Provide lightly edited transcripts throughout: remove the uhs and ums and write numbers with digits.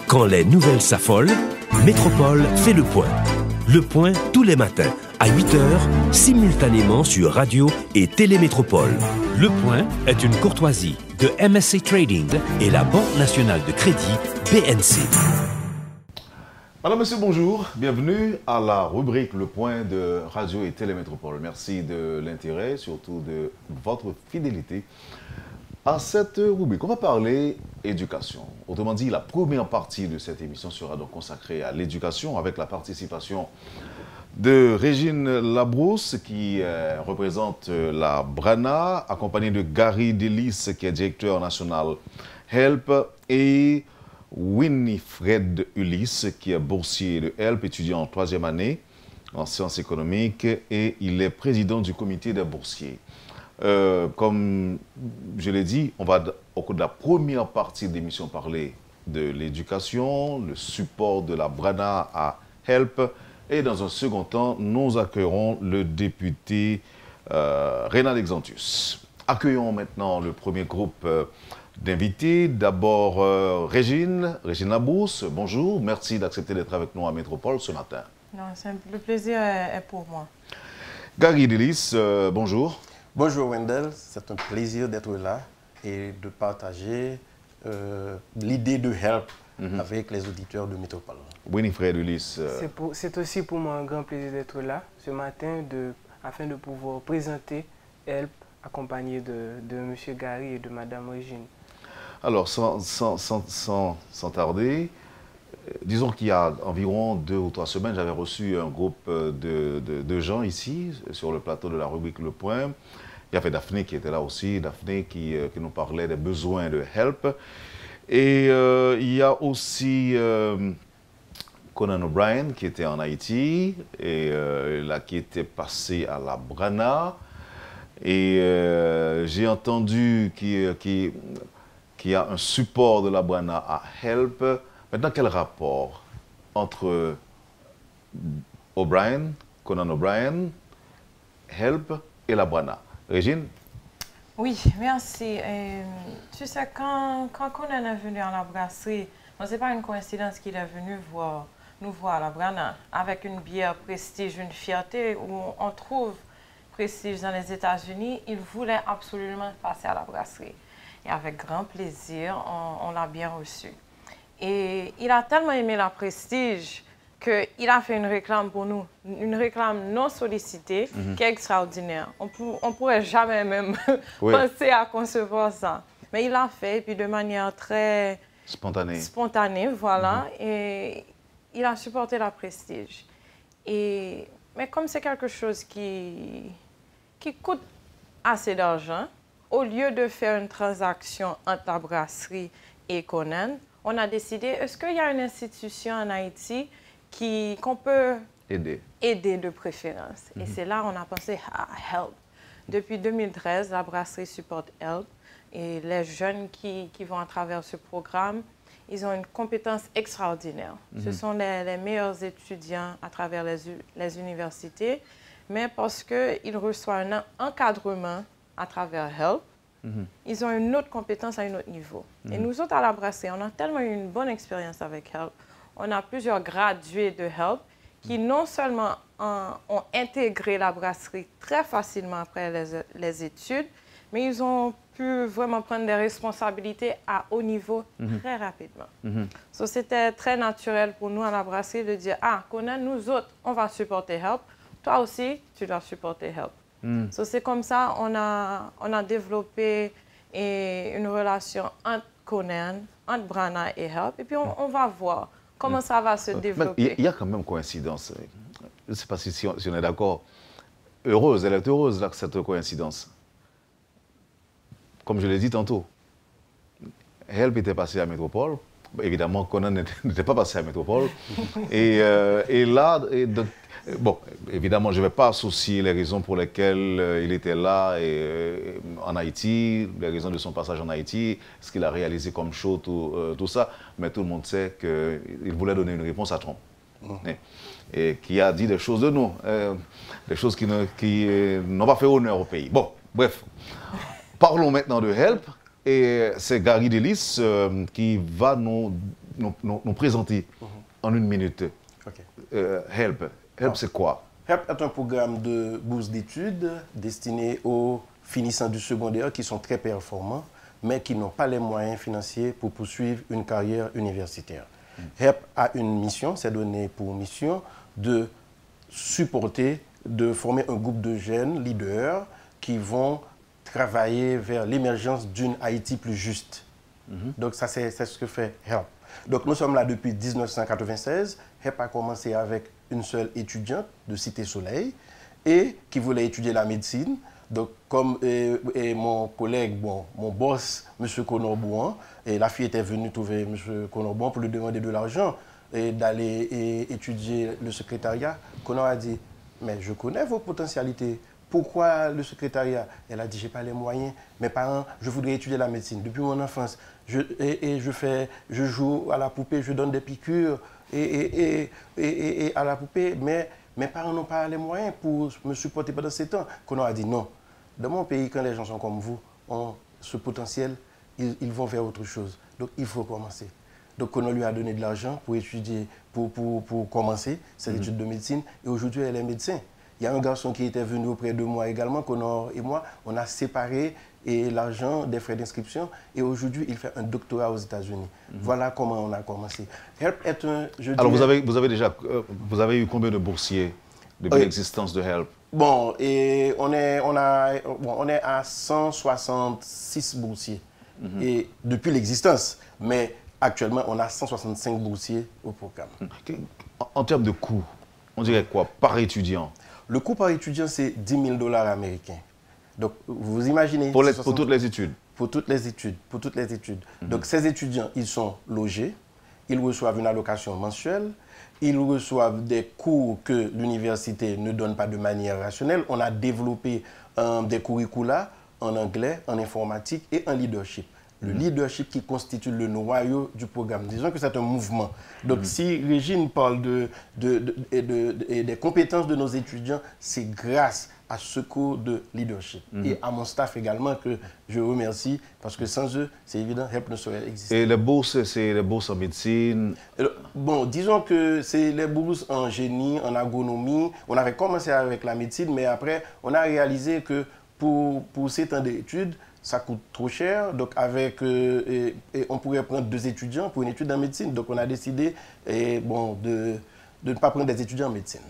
Quand les nouvelles s'affolent, Métropole fait le point. Le point tous les matins à 8h, simultanément sur Radio et Télémétropole. Le point est une courtoisie de MSC Trading et la Banque nationale de crédit BNC. Madame, monsieur, bonjour. Bienvenue à la rubrique Le Point de Radio et Télémétropole. Merci de l'intérêt, surtout de votre fidélité à cette rubrique. On va parler éducation. Autrement dit, la première partie de cette émission sera donc consacrée à l'éducation avec la participation de Régine Labrousse qui représente la Brana, accompagnée de Gary Delis qui est directeur national HELP et Winifred Ulysse qui est boursier de HELP, étudiant en 3e année en sciences économiques et il est président du comité des boursiers. Comme je l'ai dit, on va au cours de la première partie de l'émission parler de l'éducation, le support de la Brana à HELP et dans un second temps, nous accueillerons le député Reynald Exantius. Accueillons maintenant le premier groupe d'invités. D'abord Régine Labrousse, bonjour, merci d'accepter d'être avec nous à Métropole ce matin. Non, le plaisir est pour moi. Gary Delis, bonjour. Bonjour Wendell, c'est un plaisir d'être là et de partager l'idée de HELP avec les auditeurs de Métropole. Winifred Ulysse. C'est aussi pour moi un grand plaisir d'être là ce matin afin de pouvoir présenter HELP accompagné de M. Gary et de Mme Régine. Alors, sans tarder, disons qu'il y a environ 2 ou 3 semaines, j'avais reçu un groupe de gens ici, sur le plateau de la rubrique Le Point. Il y avait Daphné qui était là aussi, Daphné qui nous parlait des besoins de HELP. Et il y a aussi Conan O'Brien qui était en Haïti, et là qui était passé à la Brana. Et j'ai entendu qu'il y a un support de la Brana à HELP. Maintenant, quel rapport entre Conan O'Brien, HELP et la Brana? Régine? Oui, merci. Tu sais, quand Conan est venu à la brasserie, ce n'est pas une coïncidence qu'il est venu nous voir à la Brana avec une bière Prestige, une fierté où on trouve Prestige dans les États-Unis. Il voulait absolument passer à la brasserie. Et avec grand plaisir, on l'a bien reçu. Et il a tellement aimé la Prestige qu'il a fait une réclame pour nous, une réclame non sollicitée qui est extraordinaire. On ne pourrait jamais même penser à concevoir ça. Mais il l'a fait, et puis de manière très spontanée, voilà. Et il a supporté la Prestige. Mais comme c'est quelque chose qui coûte assez d'argent, au lieu de faire une transaction entre la brasserie et Conan, on a décidé, est-ce qu'il y a une institution en Haïti qu'on peut aider de préférence? Et c'est là qu'on a pensé à HELP. Depuis 2013, la brasserie supporte HELP. Et les jeunes qui vont à travers ce programme, ils ont une compétence extraordinaire. Ce sont les meilleurs étudiants à travers les universités, mais parce qu'ils reçoivent un encadrement à travers HELP, ils ont une autre compétence à un autre niveau. Et nous autres, à la brasserie, on a tellement eu une bonne expérience avec HELP. On a plusieurs gradués de HELP qui non seulement ont intégré la brasserie très facilement après les études, mais ils ont pu vraiment prendre des responsabilités à haut niveau très rapidement. So, c'était très naturel pour nous à la brasserie de dire, ah, Conan, nous autres, on va supporter HELP. Toi aussi, tu dois supporter HELP. So, c'est comme ça on a développé une relation entre Conan, entre Brana et HELP. Et puis, on va voir comment ça va se développer. Il y a quand même coïncidence. Je ne sais pas si on est d'accord. Heureuse, elle est heureuse, là, cette coïncidence. Comme je l'ai dit tantôt, HELP était passé à Métropole. Évidemment, Conan n'était pas passé à Métropole. Et là, bon, évidemment, je ne vais pas associer les raisons pour lesquelles il était là en Haïti, les raisons de son passage en Haïti, ce qu'il a réalisé comme show, tout ça. Mais tout le monde sait qu'il voulait donner une réponse à Trump. Et qui a dit des choses de nous, des choses qui n'ont pas fait honneur au pays. Bon, bref. Parlons maintenant de HELP. Et c'est Gary Delis qui va nous nous présenter en une minute. HELP. HELP, c'est quoi? HELP est un programme de bourse d'études destiné aux finissants du secondaire qui sont très performants, mais qui n'ont pas les moyens financiers pour poursuivre une carrière universitaire. HELP a une mission, c'est donné pour mission de supporter, de former un groupe de jeunes leaders qui vont travailler vers l'émergence d'une Haïti plus juste. Donc ça, c'est ce que fait HELP. Donc nous sommes là depuis 1996. HELP a commencé avec une seule étudiante de Cité Soleil et qui voulait étudier la médecine. Donc comme mon collègue, mon boss, M. Konorbouan, et la fille était venue trouver M. Konorbouan pour lui demander de l'argent et d'aller étudier le secrétariat. Konor a dit, mais je connais vos potentialités. Pourquoi le secrétariat? Elle a dit, j'ai pas les moyens. Mes parents, je voudrais étudier la médecine. Depuis mon enfance, je joue à la poupée, je donne des piqûres et à la poupée, mais mes parents n'ont pas les moyens pour me supporter pendant 7 ans. Konor a dit, non. Dans mon pays, quand les gens sont comme vous, ont ce potentiel, ils vont vers autre chose. Donc, il faut commencer. Donc, Konor lui a donné de l'argent pour étudier, pour commencer ses études de médecine. Et aujourd'hui, elle est médecin. Il y a un garçon qui était venu auprès de moi également, Konor et moi. On a séparé l'argent des frais d'inscription. Et aujourd'hui, il fait un doctorat aux États-Unis. Voilà comment on a commencé. HELP est un... Alors, vous avez eu combien de boursiers depuis l'existence de HELP? Bon, et on est à 166 boursiers et depuis l'existence. Mais actuellement, on a 165 boursiers au programme. En termes de coût, on dirait quoi par étudiant? Le coût par étudiant, c'est 10 000 $ américains. Donc, vous imaginez... Pour toutes les études? Pour toutes les études. Pour toutes les études. Donc, ces étudiants, ils sont logés, ils reçoivent une allocation mensuelle, ils reçoivent des cours que l'université ne donne pas de manière rationnelle. On a développé des curricula en anglais, en informatique et en leadership. Le leadership qui constitue le noyau du programme. Disons que c'est un mouvement. Donc, si Régine parle des compétences de nos étudiants, c'est grâce à ce cours de leadership. Et à mon staff également, que je remercie, parce que sans eux, c'est évident, HELP ne saurait exister. Et les bourses, c'est les bourses en médecine? Bon, disons que c'est les bourses en génie, en agronomie. On avait commencé avec la médecine, mais après, on a réalisé que pour ces temps d'études, ça coûte trop cher, donc on pourrait prendre 2 étudiants pour une étude en médecine. Donc on a décidé de ne pas prendre des étudiants en médecine.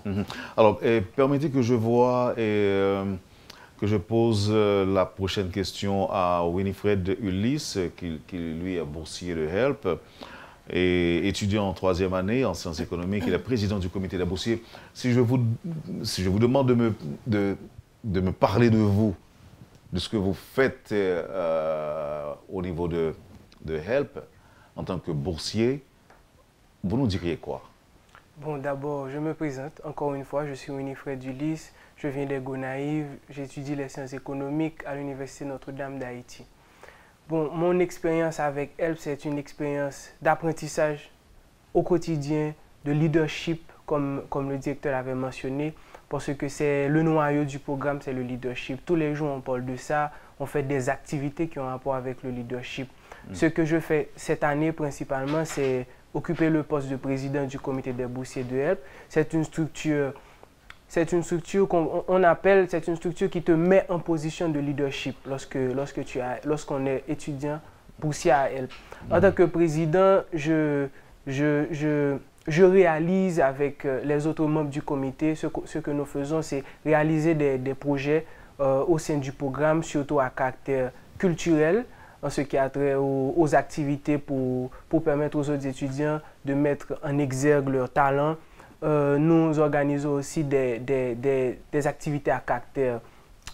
Alors, permettez que je vois et que je pose la prochaine question à Winifred Ulysse, qui lui est boursier de HELP, et étudiant en 3e année en sciences économiques. Il est président du comité des boursiers. Si je vous demande de me parler de vous, de ce que vous faites au niveau de HELP en tant que boursier, vous nous diriez quoi? Bon, d'abord, je me présente. Encore une fois, je suis Winifred Ulysse, je viens des Gonaïves, j'étudie les sciences économiques à l'Université Notre-Dame d'Haïti. Bon, mon expérience avec HELP, c'est une expérience d'apprentissage au quotidien, de leadership, comme le directeur l'avait mentionné, parce que c'est le noyau du programme, c'est le leadership. Tous les jours, on parle de ça, on fait des activités qui ont rapport avec le leadership. Ce que je fais cette année, principalement, c'est occuper le poste de président du comité des boursiers de HELP. C'est une structure qui te met en position de leadership lorsqu'on est étudiant boursier à HELP. En tant que président, je réalise avec les autres membres du comité, ce que nous faisons, c'est réaliser des projets au sein du programme, surtout à caractère culturel, en ce qui a trait aux activités pour permettre aux autres étudiants de mettre en exergue leur talent. Nous organisons aussi des activités à caractère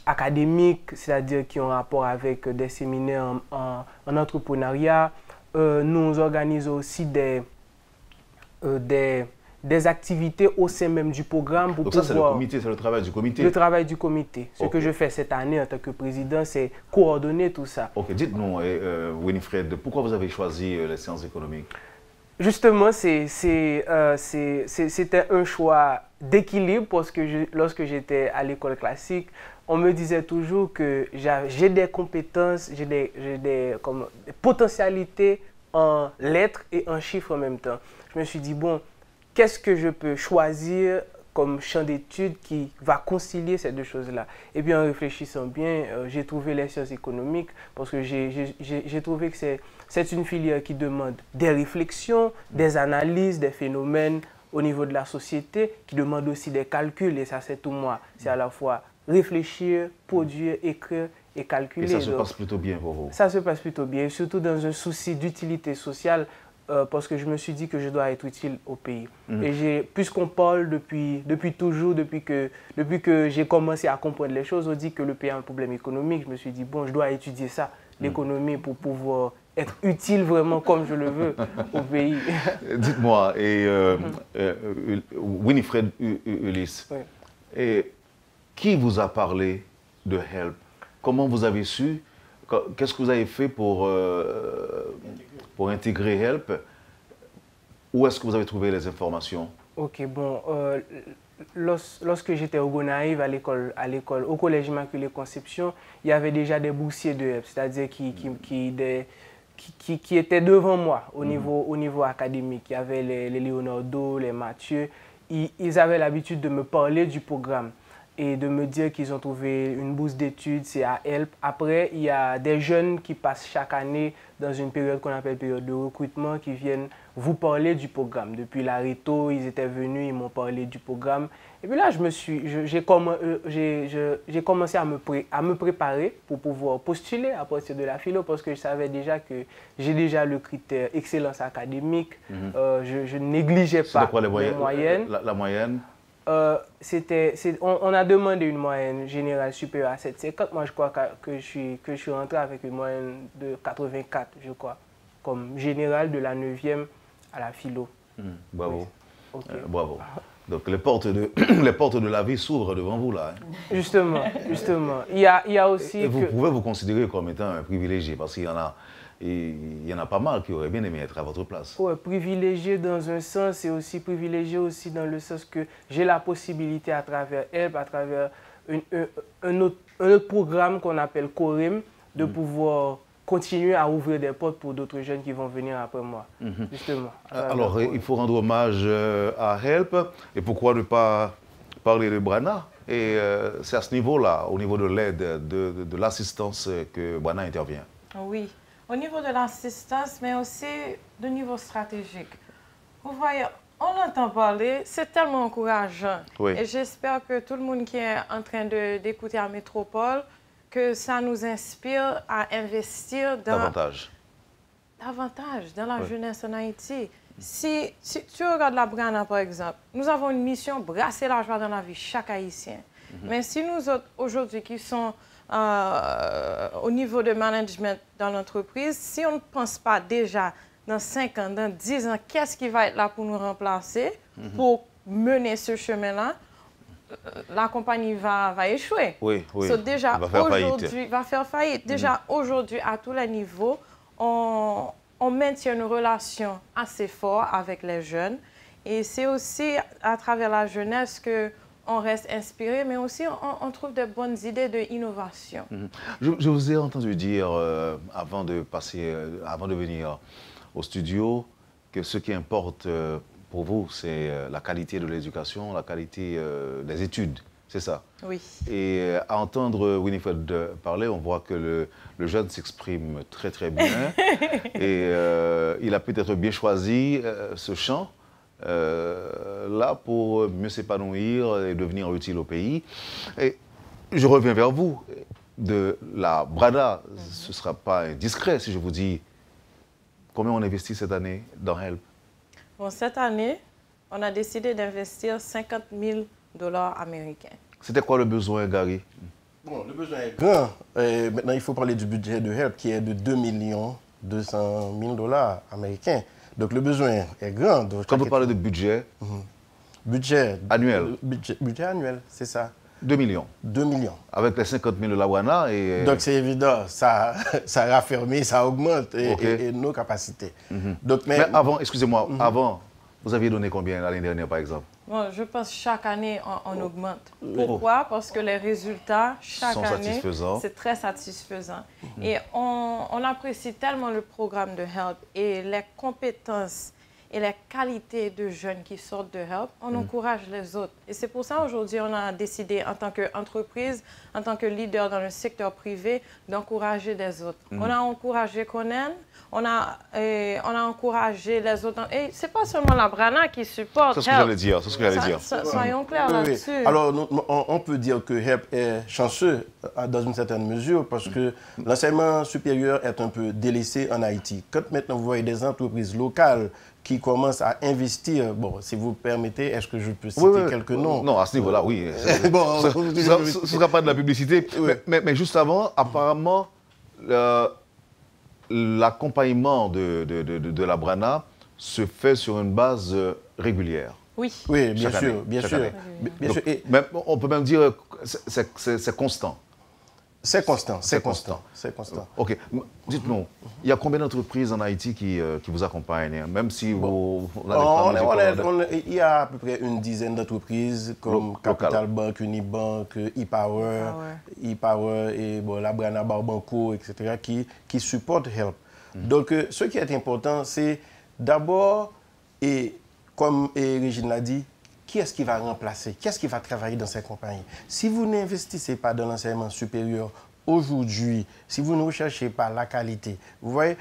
académique, c'est-à-dire qui ont rapport avec des séminaires en entrepreneuriat. Nous organisons aussi des activités au sein même du programme. Donc ça, c'est le comité, c'est le travail du comité? Le travail du comité. Ce que je fais cette année en tant que président, c'est coordonner tout ça. Ok, dites-nous, Winifred, pourquoi vous avez choisi les sciences économiques? Justement, c'était un choix d'équilibre parce que lorsque j'étais à l'école classique, on me disait toujours que j'ai des compétences, j'ai des potentialités en lettres et en chiffres en même temps. Je me suis dit, bon, qu'est-ce que je peux choisir comme champ d'études qui va concilier ces deux choses-là? Et puis en réfléchissant bien, j'ai trouvé les sciences économiques parce que j'ai trouvé que c'est une filière qui demande des réflexions, des analyses, des phénomènes au niveau de la société, qui demande aussi des calculs, et ça c'est tout moi. C'est à la fois réfléchir, produire, écrire et calculer. Et ça se passe plutôt bien pour vous? Ça se passe plutôt bien, surtout dans un souci d'utilité sociale, parce que je me suis dit que je dois être utile au pays. Et puisqu'on parle depuis toujours, depuis que j'ai commencé à comprendre les choses, on dit que le pays a un problème économique. Je me suis dit, bon, je dois étudier ça, l'économie, pour pouvoir être utile vraiment comme je le veux au pays. Dites-moi, Winifred Ulysse, Oui. Et qui vous a parlé de HELP? Comment vous avez su? Qu'est-ce que vous avez fait pour intégrer HELP? Où est-ce que vous avez trouvé les informations? Ok, bon, lorsque j'étais au Gonaïve, à l'école, au Collège Immaculée Conception, il y avait déjà des boursiers de HELP, c'est-à-dire qui étaient devant moi au niveau académique. Il y avait les Leonardo, les Mathieu. Ils avaient l'habitude de me parler du programme et de me dire qu'ils ont trouvé une bourse d'études, c'est à HELP. Après, il y a des jeunes qui passent chaque année dans une période qu'on appelle période de recrutement, qui viennent vous parler du programme. Depuis l'Areto, ils étaient venus, ils m'ont parlé du programme. Et puis là, j'ai commencé à me préparer pour pouvoir postuler à partir de la philo, parce que je savais déjà que j'ai déjà le critère excellence académique. Je ne négligeais pas les moyennes. La moyenne? On a demandé une moyenne générale supérieure à 7,50. Moi, je crois que je suis rentré avec une moyenne de 84, je crois, comme générale de la 9e à la philo. Bravo. Oui. Okay. Bravo. Donc les portes de la vie s'ouvrent devant vous là. Hein. Justement. Il y a aussi. Et vous pouvez vous considérer comme étant un privilégié, parce qu'il y en a pas mal qui auraient bien aimé être à votre place. Oui, privilégié dans un sens, et aussi privilégié aussi dans le sens que j'ai la possibilité à travers HELP, à travers un autre programme qu'on appelle CORIM, de pouvoir continuer à ouvrir des portes pour d'autres jeunes qui vont venir après moi, justement. Alors, il faut rendre hommage à HELP, et pourquoi ne pas parler de Brana? Et c'est à ce niveau-là, au niveau de l'aide, de l'assistance, que Brana intervient. Oui, au niveau de l'assistance, mais aussi de niveau stratégique. Vous voyez, on entend parler, c'est tellement encourageant. Oui. Et j'espère que tout le monde qui est en train d'écouter à Métropole, que ça nous inspire à investir davantage dans la jeunesse en Haïti. Si tu regardes la Brana, par exemple, nous avons une mission, brasser la joie dans la vie, chaque Haïtien. Mais si nous autres, aujourd'hui, qui sont au niveau de management dans l'entreprise, si on ne pense pas déjà dans 5 ans, dans 10 ans, qu'est-ce qui va être là pour nous remplacer, pour mener ce chemin-là, la compagnie va échouer. Oui. So, déjà, elle va faire faillite. Déjà, aujourd'hui, à tous les niveaux, on maintient une relation assez forte avec les jeunes. Et c'est aussi à travers la jeunesse qu'on reste inspiré, mais aussi on trouve de bonnes idées d'innovation. Je vous ai entendu dire, avant de venir au studio, que ce qui importe pour vous, c'est la qualité de l'éducation, la qualité des études, c'est ça? Oui. Et à entendre Winifred parler, on voit que le jeune s'exprime très très bien. Et il a peut-être bien choisi ce champ là pour mieux s'épanouir et devenir utile au pays. Et je reviens vers vous. De la Brana, ce ne sera pas indiscret si je vous dis combien on investit cette année dans HELP. Bon, cette année, on a décidé d'investir 50 000 $ américains. C'était quoi le besoin, Gary? Bon, le besoin est grand. Maintenant, il faut parler du budget de HELP qui est de 2 200 000 $ américains. Donc, le besoin est grand. Donc, quand vous parlez de budget, budget annuel. Budget annuel, c'est ça. 2 millions. 2 millions. Avec les 50 000 de la Brana et... Donc, c'est évident, ça raffermit, ça augmente et nos capacités. Donc, mais avant, excusez-moi, avant Vous aviez donné combien l'année dernière, par exemple? Bon, je pense que chaque année, on augmente. Pourquoi? Parce que les résultats, chaque année, c'est très satisfaisant. Et on apprécie tellement le programme de HELP et les compétences et les qualités de jeunes qui sortent de HELP, on encourage les autres. Et c'est pour ça, aujourd'hui, on a décidé, en tant qu'entreprise, en tant que leader dans le secteur privé, d'encourager les autres. On a encouragé Conan, on a encouragé les autres. Et ce n'est pas seulement la Brana qui supporte HELP. C'est ce que j'allais dire. C'est ce que j'allais dire. Soyons clairs là-dessus. Oui. Alors, on peut dire que HELP est chanceux dans une certaine mesure parce que l'enseignement supérieur est un peu délaissé en Haïti. Quand maintenant vous voyez des entreprises locales qui commencent à investir, bon, si vous permettez, est-ce que je peux citer quelques noms? Non, à ce niveau-là, oui. Bon, ce ne sera pas de la publicité. Oui. Mais juste avant, apparemment, l'accompagnement de la Brana se fait sur une base régulière. Oui, bien sûr. Donc, on peut même dire que c'est constant. C'est constant. OK. Dites-nous, il y a combien d'entreprises en Haïti qui vous accompagnent, même si vous n'avez pas... Il y a à peu près une dizaine d'entreprises comme Capital Bank, Unibank, ePower et la Brana Barbanco, etc., qui supportent HELP. Donc, ce qui est important, c'est d'abord, et comme Régine l'a dit, qui est-ce qui va remplacer? Qui est-ce qui va travailler dans ces compagnies? Si vous n'investissez pas dans l'enseignement supérieur aujourd'hui, si vous ne recherchez pas la qualité, vous voyez,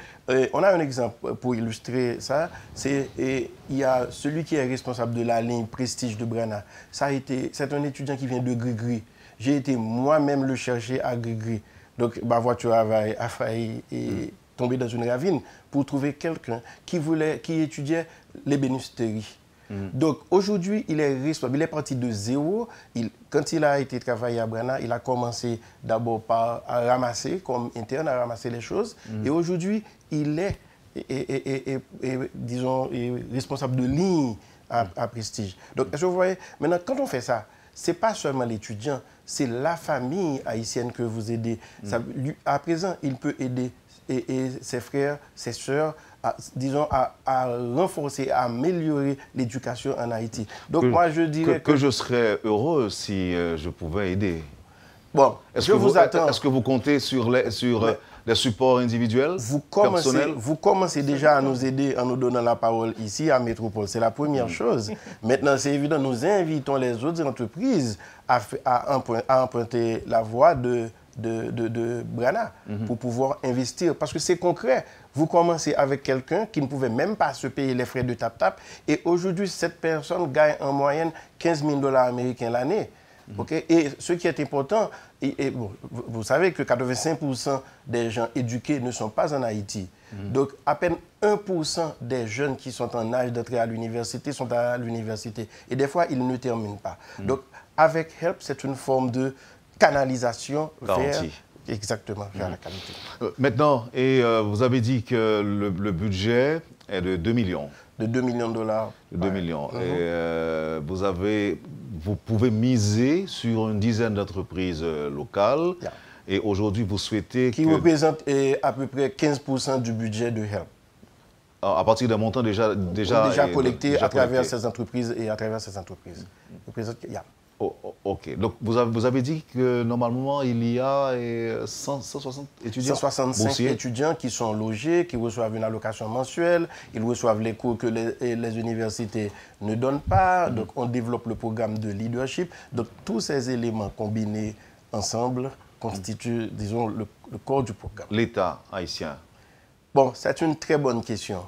on a un exemple pour illustrer ça, il y a celui qui est responsable de la ligne Prestige de Brana. C'est un étudiant qui vient de Grigri. J'ai été moi-même le chercher à Grigri. Donc, ma voiture a failli tomber dans une ravine pour trouver quelqu'un qui étudiait l'ébénisterie. Donc aujourd'hui, il est responsable. Il est parti de zéro. Quand il a été travailler à Brana, il a commencé d'abord par ramasser, comme interne, à ramasser les choses. Et aujourd'hui, il est, disons, responsable de ligne à Prestige. Donc, est-ce que vous voyez, maintenant, quand on fait ça, ce n'est pas seulement l'étudiant, c'est la famille haïtienne que vous aidez. À présent, il peut aider ses frères, ses sœurs, disons, à renforcer, à améliorer l'éducation en Haïti. Donc moi, je dirais que je serais heureux si je pouvais aider. Bon, est-ce que vous comptez sur les supports individuels, personnels? Vous commencez déjà à nous aider en nous donnant la parole ici à Métropole. C'est la première chose. Maintenant, c'est évident, nous invitons les autres entreprises à emprunter la voie de Brana pour pouvoir investir. Parce que c'est concret. Vous commencez avec quelqu'un qui ne pouvait même pas se payer les frais de tap-tap. Et aujourd'hui, cette personne gagne en moyenne 15 000 $ américains l'année. Okay? Et ce qui est important, vous savez que 85% des gens éduqués ne sont pas en Haïti. Donc, à peine 1% des jeunes qui sont en âge d'entrer à l'université sont à l'université. Et des fois, ils ne terminent pas. Donc, avec HELP, c'est une forme de canalisation vers la qualité. Maintenant, vous avez dit que le budget est de 2 millions. De 2 millions de dollars. De 2 millions. Et vous pouvez miser sur une dizaine d'entreprises locales. Et aujourd'hui, vous souhaitez qui représentent à peu près 15% du budget de HELP. À partir d'un montant déjà collecté à travers ces entreprises et à travers ces entreprises. OK. Donc, vous avez dit que normalement, il y a 160 étudiants 165 étudiants qui sont logés, qui reçoivent une allocation mensuelle, ils reçoivent les cours que les universités ne donnent pas. Donc, on développe le programme de leadership. Donc, tous ces éléments combinés ensemble constituent, disons, le corps du programme. L'État haïtien? Bon, c'est une très bonne question.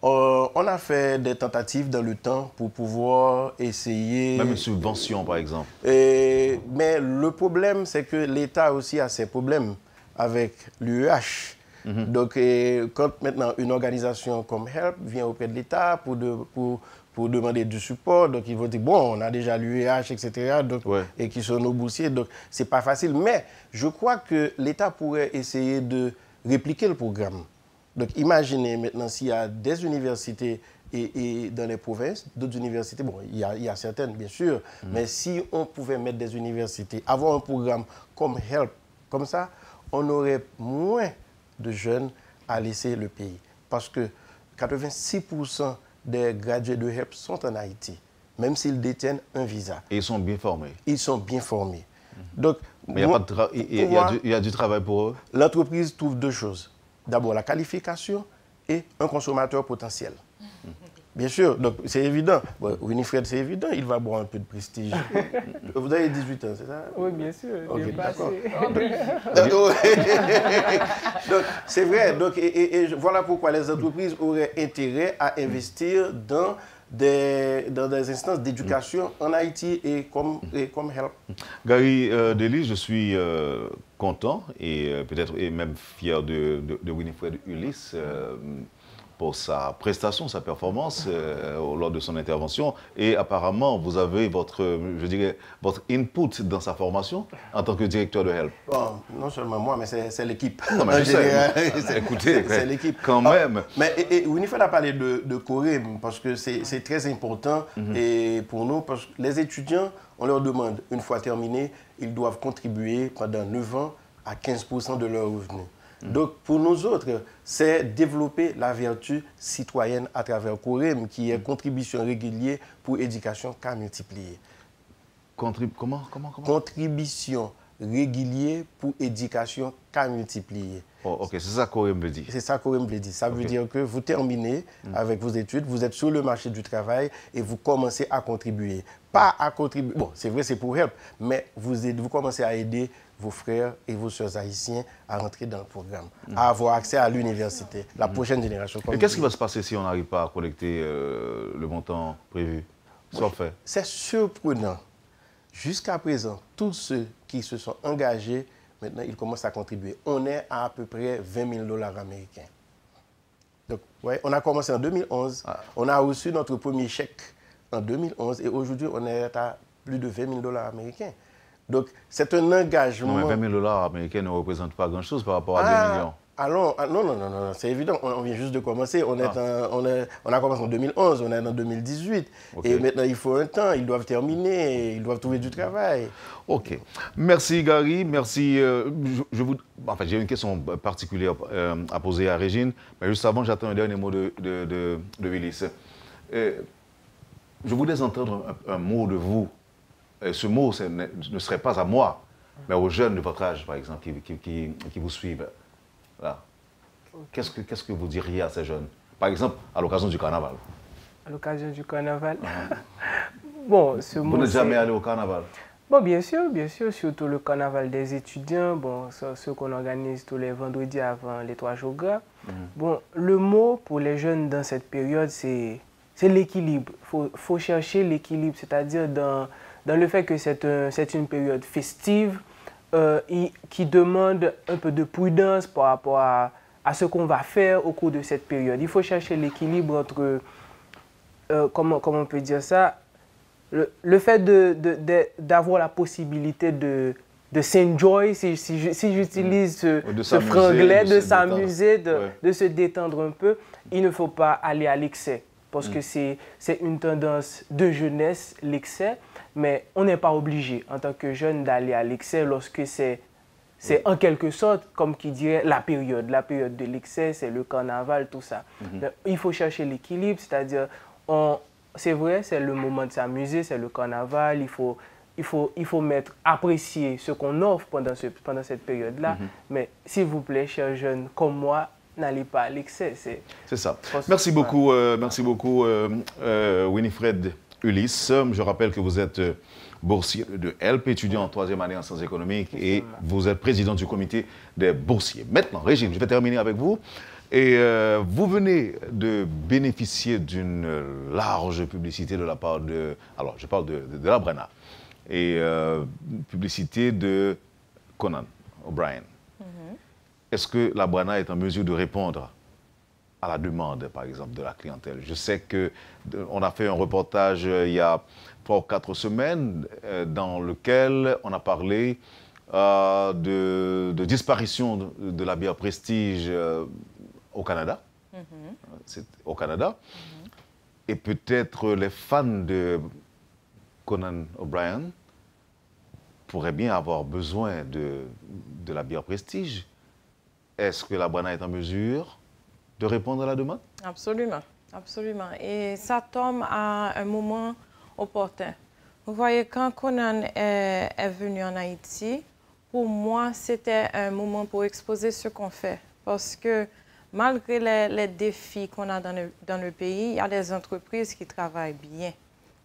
On a fait des tentatives dans le temps pour pouvoir essayer... Même une subvention, par exemple. Mais le problème, c'est que l'État aussi a ses problèmes avec l'UEH. Donc, quand maintenant une organisation comme HELP vient auprès de l'État pour demander du support, donc ils vont dire, bon, on a déjà l'UEH, etc., donc, et qui sont nos boursiers, donc c'est pas facile. Mais je crois que l'État pourrait essayer de répliquer le programme. Donc, imaginez maintenant s'il y a des universités et dans les provinces, d'autres universités, bon, il y a certaines, bien sûr, mais si on pouvait mettre des universités, avoir un programme comme HELP, comme ça, on aurait moins de jeunes à laisser le pays. Parce que 86% des gradués de HELP sont en Haïti, même s'ils détiennent un visa. Et ils sont bien formés. Ils sont bien formés. Donc, mais il y a du travail pour eux. L'entreprise trouve deux choses. D'abord, la qualification et un consommateur potentiel. Bien sûr, donc c'est évident. Bon, Winifred, c'est évident, il va boire un peu de prestige. Vous avez 18 ans, c'est ça? Oui, bien sûr. Ok, d'accord. Donc, c'est vrai. Donc, et voilà pourquoi les entreprises auraient intérêt à investir dans des instances d'éducation en Haïti et comme HELP. Gary Delis, je suis content et peut-être même fier de Winifred Ulysse pour sa prestation, sa performance lors de son intervention. Et apparemment, vous avez votre input dans sa formation en tant que directeur de HELP. Bon, non seulement moi, mais c'est l'équipe. Non, mais écoutez, c'est l'équipe. Quand même. Mais Winifred a parlé de Corem parce que c'est très important et pour nous, parce que les étudiants, on leur demande, une fois terminés, ils doivent contribuer pendant 9 ans à 15% de leurs revenus. Donc, pour nous autres, c'est développer la vertu citoyenne à travers Corem, qui est contribution régulière pour éducation qu'à multiplier. Comment? Contribution régulière pour éducation qu'à multiplier. Oh, ok, c'est ça que Corem veut dire. C'est ça que Corem veut dire. Ça veut dire que vous terminez avec vos études, vous êtes sur le marché du travail et vous commencez à contribuer. Pas à contribuer, bon, c'est vrai, c'est pour HELP, mais vous commencez à aider vos frères et vos sœurs haïtiens à rentrer dans le programme, à avoir accès à l'université, la prochaine génération. Et qu'est-ce qui va se passer si on n'arrive pas à collecter le montant prévu? Fait. C'est surprenant. Jusqu'à présent, tous ceux qui se sont engagés, maintenant, ils commencent à contribuer. On est à peu près 20 000 $ américains. Donc, ouais, on a commencé en 2011. On a reçu notre premier chèque en 2011 et aujourd'hui, on est à plus de 20 000 $ américains. Donc, c'est un engagement. Non, mais 20 000 $ américains ne représentent pas grand-chose par rapport à 2 millions. Non, c'est évident. On vient juste de commencer. On a commencé en 2011, on est en 2018. Okay. Et maintenant, il faut un temps. Ils doivent terminer, ils doivent trouver du travail. OK. Merci, Gary. Merci. J'ai une question particulière à poser à Régine. Mais juste avant, j'attends un dernier mot de Ulysse. Je voudrais entendre un mot de vous. Ce mot ne serait pas à moi, mais aux jeunes de votre âge, par exemple, qui vous suivent. Voilà. Okay. Qu'est-ce que vous diriez à ces jeunes? Par exemple, à l'occasion du carnaval. À l'occasion du carnaval? Bon, ce mot. Vous n'êtes jamais allé au carnaval? Bon, bien sûr, surtout le carnaval des étudiants, bon, ce qu'on organise tous les vendredis avant les 3 jours gras. Bon, le mot pour les jeunes dans cette période, c'est l'équilibre. Faut chercher l'équilibre, c'est-à-dire dans le fait que c'est une période festive qui demande un peu de prudence par rapport à ce qu'on va faire au cours de cette période. Il faut chercher l'équilibre entre, comment on peut dire ça, le fait d'avoir la possibilité de s'enjoy, si j'utilise ce franglais, de s'amuser, de se détendre un peu, il ne faut pas aller à l'excès. Parce que c'est une tendance de jeunesse, l'excès, mais on n'est pas obligé en tant que jeune d'aller à l'excès lorsque c'est en quelque sorte, comme qui dirait, la période de l'excès, c'est le carnaval, tout ça. Il faut chercher l'équilibre, c'est-à-dire, c'est vrai, c'est le moment de s'amuser, c'est le carnaval, il faut apprécier ce qu'on offre pendant cette période-là, mais s'il vous plaît, chers jeunes comme moi, n'allez pas à l'excès. C'est ça. Merci beaucoup, Winifred Ulysse. Je rappelle que vous êtes boursier de HELP, étudiant en 3e année en sciences économiques et vous êtes président du comité des boursiers. Maintenant, Régine, je vais terminer avec vous. Et vous venez de bénéficier d'une large publicité de la part de... Alors, je parle de la Brana. Et publicité de Conan O'Brien. Est-ce que la Brana est en mesure de répondre à la demande, par exemple, de la clientèle? Je sais qu'on a fait un reportage il y a 3 ou 4 semaines dans lequel on a parlé de disparition de la bière Prestige au Canada. C'est au Canada. Et peut-être les fans de Conan O'Brien pourraient bien avoir besoin de la bière Prestige. Est-ce que la Brana est en mesure de répondre à la demande? Absolument. absolument. Et ça tombe à un moment opportun. Vous voyez, quand Conan est venu en Haïti, pour moi, c'était un moment pour exposer ce qu'on fait. Parce que malgré les défis qu'on a dans le pays, il y a des entreprises qui travaillent bien,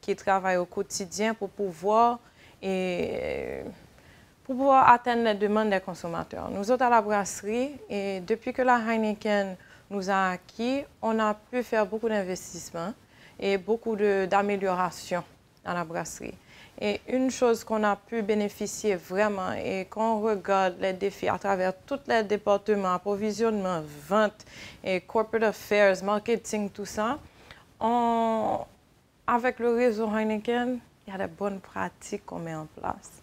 qui travaillent au quotidien pour pouvoir atteindre les demandes des consommateurs. Nous autres, à la brasserie, et depuis que la Heineken nous a acquis, on a pu faire beaucoup d'investissements et beaucoup d'améliorations dans la brasserie. Et une chose qu'on a pu bénéficier vraiment, et quand on regarde les défis à travers tous les départements, approvisionnement, vente, et corporate affairs, marketing, tout ça, avec le réseau Heineken, il y a des bonnes pratiques qu'on met en place.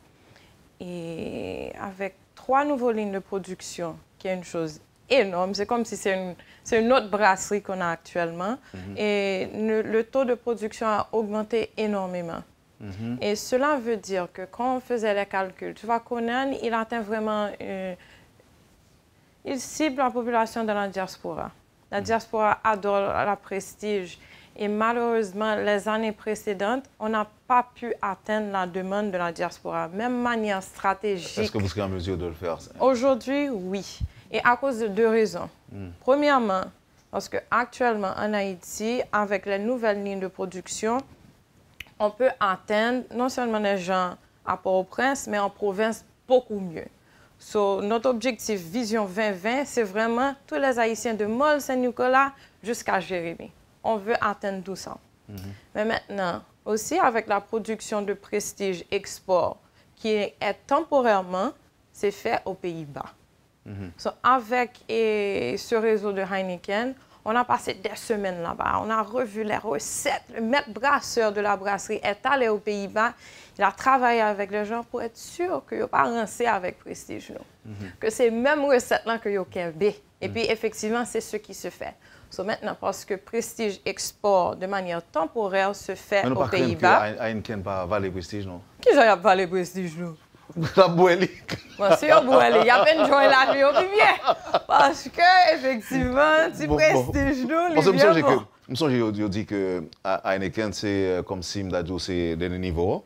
Et avec 3 nouvelles lignes de production, qui est une chose énorme, c'est comme si c'est une autre brasserie qu'on a actuellement, et le taux de production a augmenté énormément. Et cela veut dire que quand on faisait les calculs, tu vois, Conan, il atteint vraiment, il cible la population de la diaspora. La diaspora adore la prestige. Et malheureusement, les années précédentes, on n'a pas pu atteindre la demande de la diaspora, même manière stratégique. Est-ce que vous serez en mesure de le faire? Aujourd'hui, oui. Et à cause de 2 raisons. Premièrement, parce qu'actuellement, en Haïti, avec les nouvelles lignes de production, on peut atteindre non seulement les gens à Port-au-Prince, mais en province beaucoup mieux. So, notre objectif Vision 2020, c'est vraiment tous les Haïtiens de Mol, Saint-Nicolas jusqu'à Jérémie. On veut atteindre tout ça. Mais maintenant, aussi avec la production de Prestige Export, qui est temporairement, c'est fait aux Pays-Bas. So, avec ce réseau de Heineken, on a passé des semaines là-bas, on a revu les recettes. Le maître brasseur de la brasserie est allé aux Pays-Bas. Il a travaillé avec les gens pour être sûr qu'il n'y a pas rincé avec Prestige. Que c'est même recette-là que vous avez. Et puis, effectivement, c'est ce qui se fait. So, maintenant, parce que Prestige Export, de manière temporaire, se fait aux Pays-Bas. Mais Heineken pas valer Prestige, non? Qui j'ai valer Prestige, non? La Boeli. Bon, si on boit, il y a peine de jouer la vie au bien. Parce que, effectivement, si Prestige, nous, parce que je me souviens dit que Heineken, c'est comme si Mdadjo, c'est le niveau.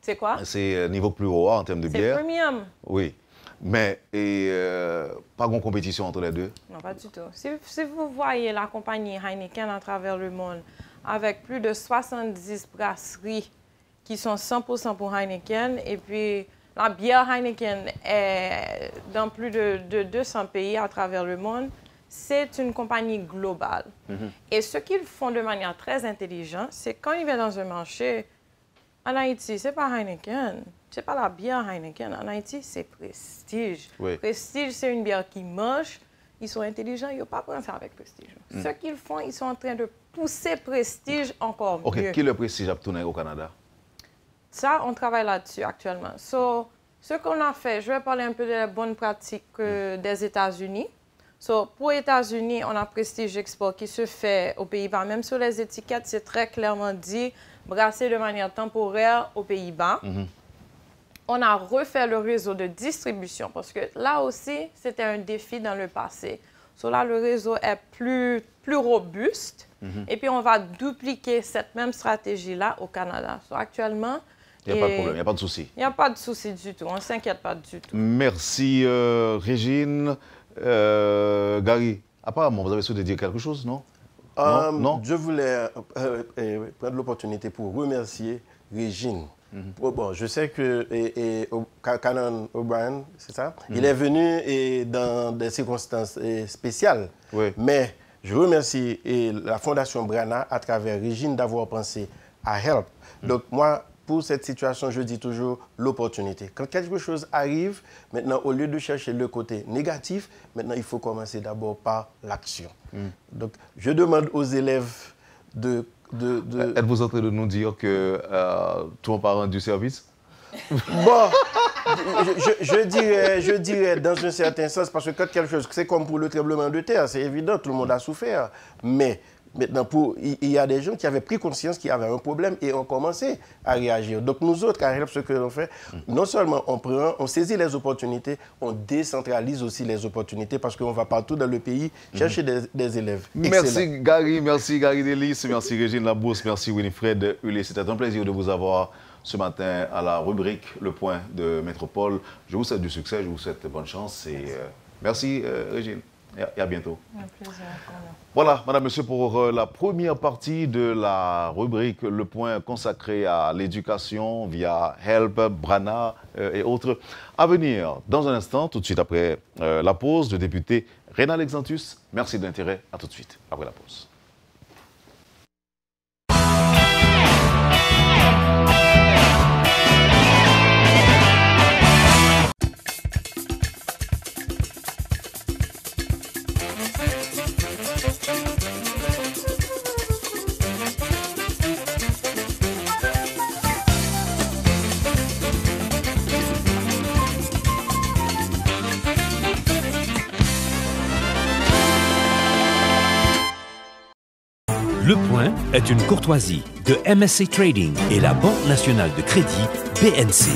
C'est quoi? C'est niveau plus haut en termes de bière. C'est premium. Oui. Mais pas de compétition entre les deux? Non, pas du tout. Si vous voyez la compagnie Heineken à travers le monde, avec plus de 70 brasseries qui sont 100% pour Heineken, et puis la bière Heineken est dans plus de 200 pays à travers le monde, c'est une compagnie globale. Et ce qu'ils font de manière très intelligente, c'est quand ils viennent dans un marché, en Haïti, ce n'est pas Heineken. Ce n'est pas la bière Heineken. En Haïti, c'est Prestige. Oui. Prestige, c'est une bière qui marche. Ils sont intelligents, ils n'ont pas pensé avec Prestige. Ce qu'ils font, ils sont en train de pousser Prestige encore mieux. OK, qui est le Prestige à tourner au Canada? Ça, on travaille là-dessus actuellement. So, ce qu'on a fait, je vais parler un peu des bonnes pratiques des États-Unis. So, pour les États-Unis, on a Prestige Export qui se fait aux Pays-Bas. Même sur les étiquettes, c'est très clairement dit, brassé de manière temporaire aux Pays-Bas. On a refait le réseau de distribution parce que là aussi, c'était un défi dans le passé. So, là, le réseau est plus robuste. Et puis, on va dupliquer cette même stratégie-là au Canada. So, actuellement, il n'y a pas de problème, il n'y a pas de souci. Il n'y a pas de souci du tout, on ne s'inquiète pas du tout. Merci Régine. Gary, apparemment, vous avez souhaité dire quelque chose, non? Non? Je voulais prendre l'opportunité pour remercier Régine. Bon, je sais que Conan O'Brien, c'est ça? Il est venu dans des circonstances spéciales. Oui. Mais je remercie la Fondation Brana à travers Régine d'avoir pensé à Help. Donc moi, pour cette situation, je dis toujours l'opportunité. Quand quelque chose arrive, maintenant, au lieu de chercher le côté négatif, maintenant, il faut commencer d'abord par l'action. Donc, je demande aux élèves de... Êtes-vous en train de nous dire que tout n'a pas rendu service? Bon, je dirais dans un certain sens, parce que quand quelque chose, c'est comme pour le tremblement de terre, c'est évident, tout le monde a souffert. Mais Maintenant, il y a des gens qui avaient pris conscience qu'il y avait un problème et ont commencé à réagir. Donc nous autres, Carrel, ce que l'on fait, non seulement on saisit les opportunités, on décentralise aussi les opportunités parce qu'on va partout dans le pays chercher des élèves. Merci Gary Delis, merci Régine Labrousse, merci Winifred Hulé. C'était un plaisir de vous avoir ce matin à la rubrique Le Point de Métropole. Je vous souhaite du succès, je vous souhaite bonne chance et merci Régine. Et à bientôt. Un plaisir. Voilà, madame, monsieur, pour la première partie de la rubrique Le Point consacré à l'éducation via Help, Brana et autres. À venir dans un instant, tout de suite après la pause, le député Rénal Exantus. Merci de l'intérêt. À tout de suite après la pause. Le Point est une courtoisie de MSC Trading et la Banque nationale de crédit BNC.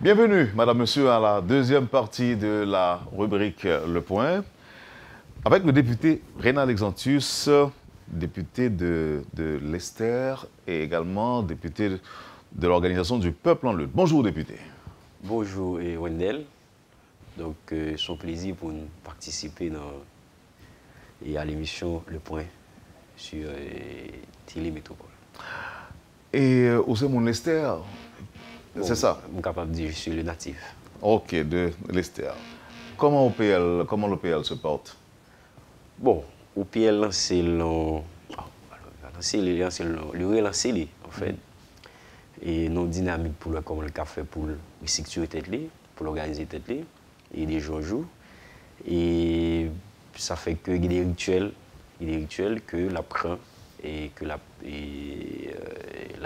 Bienvenue, madame, monsieur, à la deuxième partie de la rubrique Le Point, avec le député Rénal Exantus, député de l'Esther et également député de l'Organisation du Peuple en lutte. Bonjour, député. Bonjour, Wendell. Donc, c'est un plaisir pour nous participer à l'émission Le Point sur Télé Métropole. Et au sein de l'Esther, c'est ça? Je suis capable de dire que je suis le natif. Ok, de l'Esther. Comment l'OPL se porte? Bon, l'OPL, c'est le relancer, en fait. Et nos dynamiques pour le comme le café pour restructurer tête, pour l'organiser tête, et des jours en jour. Et ça fait que il y a des rituels que la prend et que la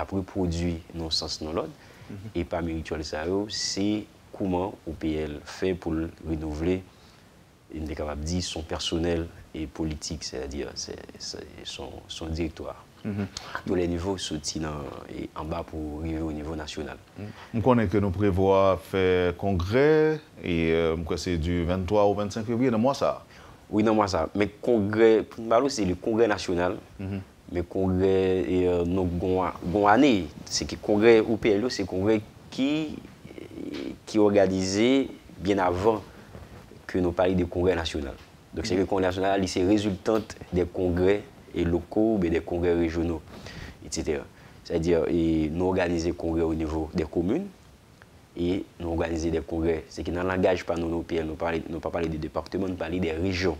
reproduit dans le sens dans l'autre. Et parmi les rituels, c'est comment OPL fait pour renouveler, il est capable de dire, son personnel et politique, c'est-à-dire son directoire. Tous les niveaux sortis en bas pour arriver au niveau national. On connaît que nous prévoyons faire congrès et c'est du 23 au 25 février, dans mois ça. Oui, non, moi ça. Mais congrès, c'est le congrès national. Mais congrès, nous avons année. C'est que le congrès OPL, c'est le congrès qui est organisé bien avant que nous parlions du congrès national. Donc, c'est que le congrès national, c'est résultante des congrès locaux, des congrès régionaux, etc. C'est-à-dire, nous organisons des congrès au niveau des communes et nous organisons des congrès. C'est que dans le langage, pas nous, OPL, nous ne pas parler des départements, nous parlons des régions.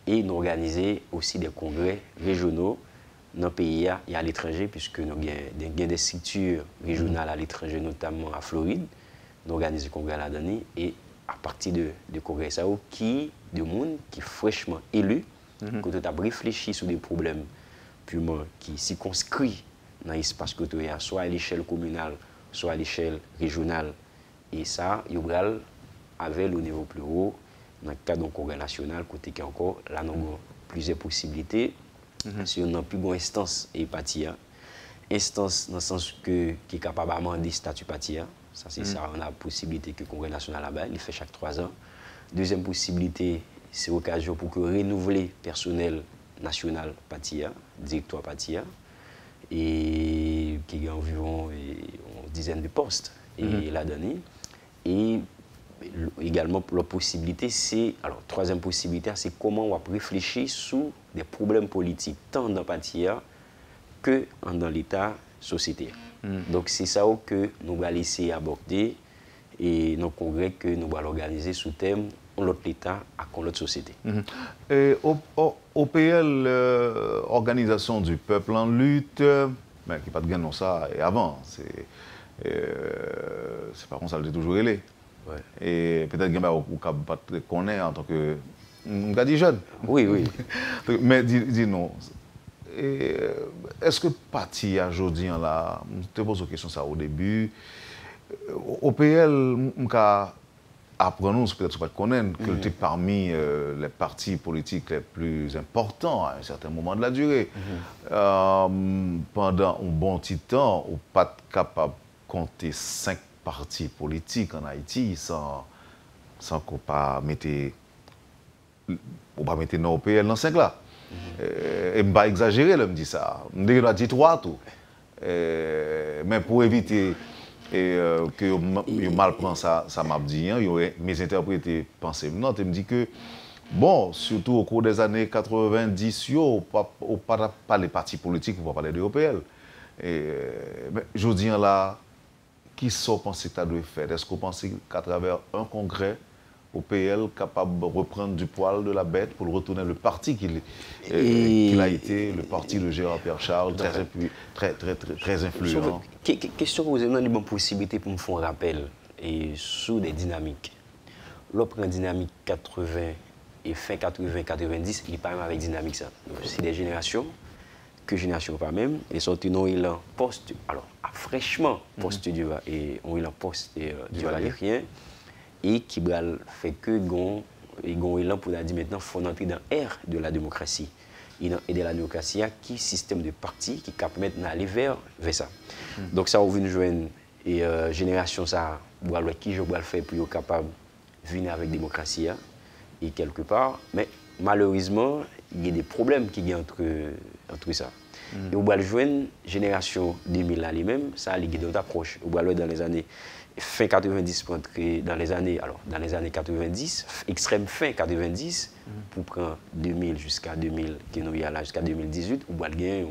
Et nous organisons aussi des congrès régionaux dans le pays et à l'étranger, puisque nous avons des structures régionales à l'étranger, notamment à Floride. Nous organisons des congrès là-dedans et à partir de congrès, ça qui de monde qui est fraîchement élu, quand tu as réfléchi sur des problèmes purement qui circonscrits dans l'espace que tu as, soit à l'échelle communale, soit à l'échelle régionale. Et ça, il y a avec le niveau plus haut, dans le cadre d'un congrès national, côté qui encore, là, nous avons plusieurs possibilités. Si on a plus grande instance et parti, instance dans le sens que qui est capable d'amender statut parti, ça c'est ça, on a la possibilité que le congrès national là-bas, il fait chaque 3 ans. Deuxième possibilité, c'est l'occasion pour que renouveler personnel national parti, directoire parti, et qui a environ une dizaine de postes et là-dedans. Et également, la possibilité, c'est, alors, troisième possibilité, c'est comment on va réfléchir sur des problèmes politiques, tant dans le parti que dans l'État société. Donc, c'est ça que nous allons laisser aborder et nos congrès que nous allons organiser sous thème l'autre l'État à l'autre société. Et OPL, Organisation du Peuple en lutte, mais qui n'a pas de gain dans ça, et avant, c'est pas comme ça, le toujours élé. Ouais. Et peut-être que vous ne connaissez en tant que jeune. Oui, oui. Mais dis-nous, est-ce que parti aujourd'hui, je te pose une question ça au début, OPL, Apprenons, peut-être pas connaître, que tu es parmi les partis politiques les plus importants à un certain moment de la durée. Pendant un bon petit temps, on n'est pas capable de compter 5 partis politiques en Haïti sans qu'on pas mette nos OPL dans 5 là. Et je ne vais pas exagérer, je me dis ça. Je me dis 3 tout. Mais pour éviter que je mal prenne ça m'a dit, mes interprétés pensaient. Non, tu me dis que, bon, surtout au cours des années 90, on ne parle pas des partis politiques, on va parler de l'OPL. Je dis là, qui sont pensés que tu dois faire? Est-ce qu'on pense qu'à travers un congrès, OPL capable de reprendre du poil de la bête pour le retourner le parti qu'il a été, le parti de Gérard Pierre Charles, très influent. Question que vous avez une bonne possibilité pour me faire un rappel sur des dynamiques. L'autre dynamique 80 et fin 80-90, il n'est pas même avec dynamique ça. C'est des générations, que génération pas même, et sorti non il en poste, alors fraîchement poste du et on il en poste du valérien. Et qui fait que gon pour dire maintenant faut entrer dans l'ère de la démocratie et de la démocratie qui système de parti qui cap maintenant aller vers ça. Donc ça on vient joindre et génération ça qui je dois le faire pour être capable de venir avec démocratie et quelque part mais malheureusement il y a des problèmes qui y entre ça. Et on va le joindre génération 2000 là lui-même ça il y a d'autres approches on va le dans les années fin 90 pour entrer dans les années 90, extrême fin 90, pour prendre 2000 jusqu'à 2000, qui nous y a là jusqu'à 2018, où il y a une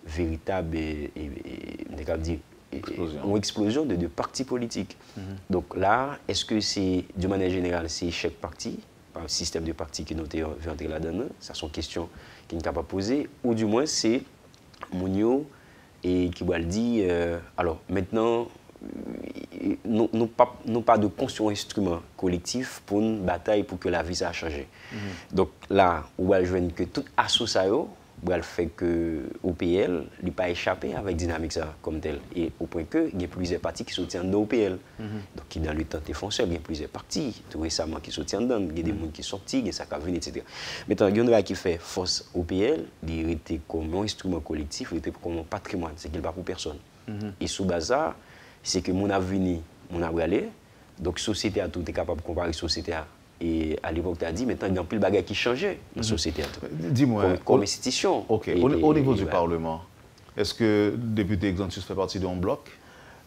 véritable une explosion de partis politiques. Donc là, est-ce que c'est, de manière générale, c'est chaque parti, par le système de partis qui nous veut entrer là-dedans, ça sont questions qui ne sont pas posées, ou du moins c'est Mounio et qui va le dire, alors maintenant, nous pas de conscient instrument collectif pour une bataille pour que la vie ça a changé. Donc là, on va jouer que toute association va faire que OPL n'a pas échappé avec dynamique ça comme tel et au point que il y a plusieurs partis qui soutiennent l'OPL. Donc qui dans le temps défenseur, il y a plusieurs partis tout récemment qui soutiennent dedans, il y a des gens qui sont sortis, il y a ça qui vient etc. Maintenant il y en a qui fait force OPL, il était comme un instrument collectif, il était comme un patrimoine, c'est qu'il pas pour personne. Et sous base ça c'est que mon avenir, mon aller, donc société a tout est capable de comparer société à et à l'époque tu as dit maintenant il y a un peu de bagages qui changeaient dans la société à tout. Dis-moi comme institution. OK, au niveau du Parlement, est-ce que le député Exantius fait partie d'un bloc?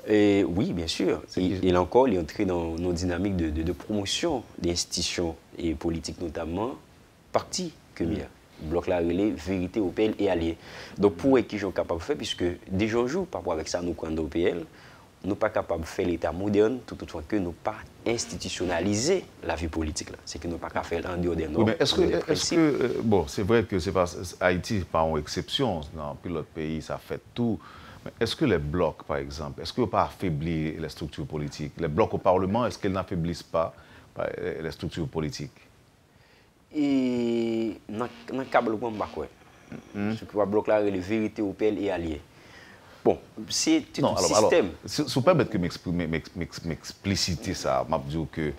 Oui, bien sûr. Il est entré dans nos dynamiques de promotion des institutions et politiques notamment parti que bien. Bloc là relais vérité OPL et alliés. Donc pour qui sont capables de faire puisque des jours par rapport avec ça nous quand OPL nous pas capables de faire l'État moderne, toutefois que nous pas institutionnaliser la vie politique là. C'est que nous pas capable de faire en dehors des normes. Oui, mais est-ce que bon, c'est vrai que c'est pas Haïti par exception, dans plusieurs pays ça fait tout. Mais est-ce que les blocs par exemple, est-ce que pas affaiblir les structures politiques? Les blocs au Parlement, est-ce qu'ils n'affaiblissent pas les structures politiques? Et dans le câble quoi pas quoi. Ce que bloc là les vérités OPL et alliés. Bon, c'est tout un système. Si vous permettez que m'expliciter ça, je dis que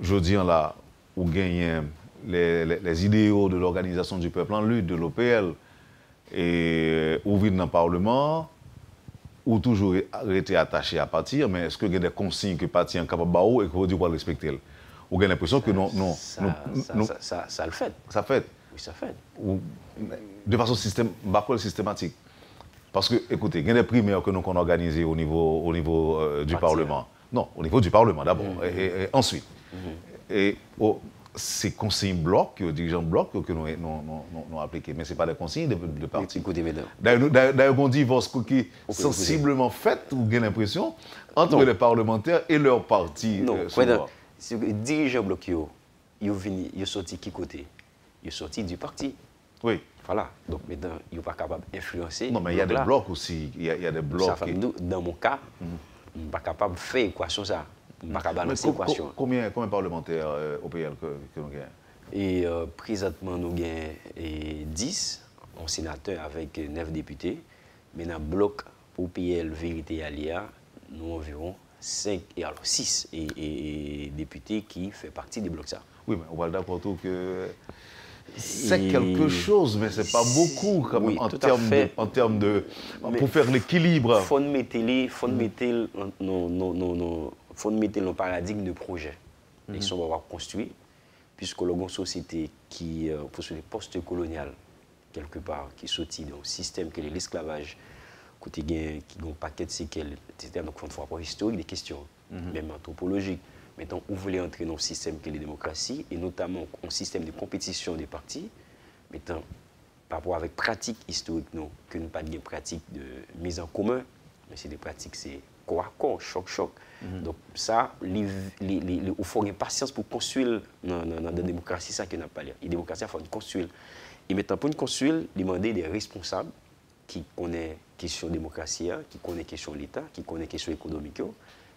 je dis là, où gagne les idéaux de l'organisation du peuple en lutte, de l'OPL, et où vient dans le Parlement, ou toujours été attaché à partir, mais est-ce que vous avez des consignes que le parti est capable de faire et que vous devez respecter? Vous avez l'impression que non. Ça le fait. Ça fait. Oui, ça fait. De façon systématique. Parce que, écoutez, il y a des primaires que nous avons organisées au niveau du Parlement. Non, au niveau du Parlement d'abord. Et ensuite. Et c'est consignes blocs, dirigeants blocs que nous avons appliquées. Mais ce n'est pas des consignes de parti. Écoutez, mesdames. D'ailleurs, on divorce qui est sensiblement fait, ou j'ai l'impression, entre les parlementaires et leur parti. Non, c'est que les dirigeants blocs, ils sont sortis qui côté? Ils sont sortis du parti. Oui. Voilà, donc maintenant, ils ne sont pas capables d'influencer. Non, mais il y a des blocs aussi. Il y a des blocs. Dans mon cas, je ne suis pas capable de faire l'équation ça. Je ne suis pas capable de balancer l'équation. Combien de parlementaires au PL que nous avons? Et présentement, nous avons 10 en sénateur avec 9 députés. Mais dans le bloc OPL Vérité Alia, nous avons environ 6 députés qui font partie des blocs ça. Oui, mais on va d'accord tout que c'est quelque chose, mais c'est pas beaucoup quand même, oui, en termes de pour faire l'équilibre. Faut mettre le paradigme de projet. Ils sont construits, puisque une société qui pour les postes coloniales quelque part qui sortit dans un système qui est l'esclavage, qui a un paquet de séquelles, etc. Donc, il faut un rapport historique des questions, même anthropologiques. Maintenant, vous voulez entrer dans un système qui est la démocratie, et notamment un système de compétition des partis, maintenant, par rapport avec pratique historique, non, que nous pas de pratique de mise en commun, mais c'est des pratiques, c'est corps à corps, choc. Donc, ça, il faut une patience pour construire dans la démocratie, ça qu'on n'a pas l'air. La démocratie, il faut construire. Et maintenant, pour une construire, demander des responsables qui connaissent question démocratie, qui connaissent question l'État, qui connaissent question économique,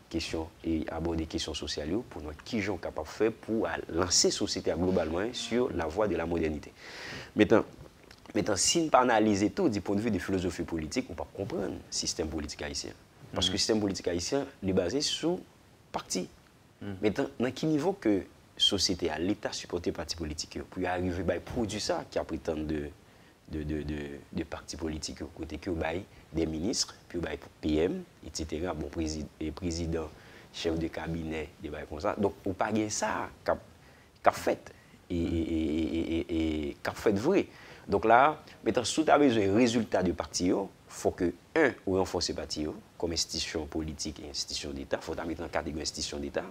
question et aborder des questions sociales pour nous qui sont capables de faire pour lancer la société globalement sur la voie de la modernité. Maintenant si on analyse tout du point de vue de philosophie politique, on ne peut pas comprendre le système politique haïtien. Parce que le système politique haïtien est basé sur parti. Maintenant, dans quel niveau que la société, l'État supporte les partis politiques pour y arriver à produire ça qui a prétendu de partis politiques, côté que des ministres, puis PM, etc., bon, président, chef de cabinet, des bails comme ça. Donc, on pas gagner ça qu'a fait et qu'a fait vrai. Donc là, maintenant, si tu as besoin de résultats de parti, il faut que, on renforce les partis comme institution politique et institution d'État, il faut mettre en catégorie institution d'État.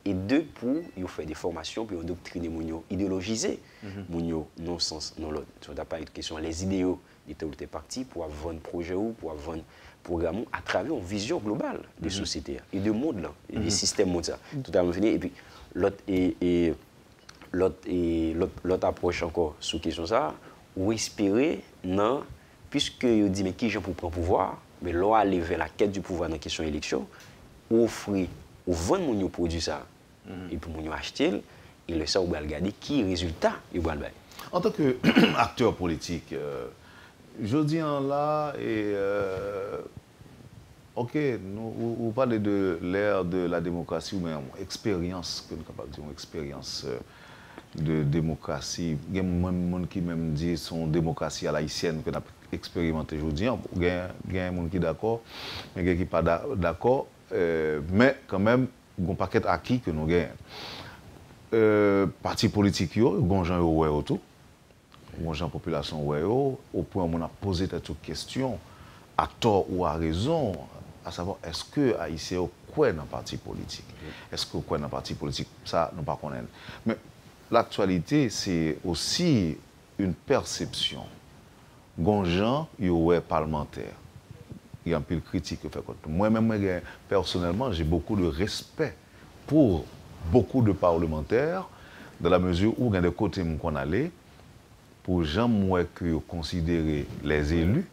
Et deux, pour faire des formations, puis endoctriner les idéologiser les non-sens, non l'autre. On n'a pas une question, les idéaux de tel ou tel parti pour avoir un projet ou pour avoir un programme à travers une vision globale de société et de monde, là, et des systèmes mondiaux. Tout à fait. Et puis, l'autre approche encore sur question ça, ou espérer, non, puisque vous dit mais qui j'ai pour prendre pouvoir, mais là, aller vers la quête du pouvoir dans la question élection, offrir ou vendre mon produit ça. Et pour mon acheter, et le ça, on va regarder qui résultat il va le faire. En tant qu'acteur politique, je dis là, et ok, vous parlez de l'ère de la démocratie, mais expérience, que nous sommes capables de dire, expérience de démocratie. Il y a des gens qui même disent son démocratie à l'haïtienne que nous avons expérimenté aujourd'hui. Il y a des gens qui sont d'accord, mais il y a des gens qui ne sont pas d'accord. Mais quand même, il y a un paquet acquis que nous avons. Partis politiques, il y a des gens qui ont la population, au point où on a posé cette question, à tort ou à raison, à savoir est-ce que Haïtien croit dans le parti politique? Est-ce que croit dans le parti politique? Ça, nous ne pas connaître. Mais l'actualité, c'est aussi une perception. Gonjan, il y a parlementaire. Il y a un peu de critique que fait contre moi-même, personnellement, j'ai beaucoup de respect pour beaucoup de parlementaires, dans la mesure où il y a des côtés qu'on allait, pour gens que considérer les élus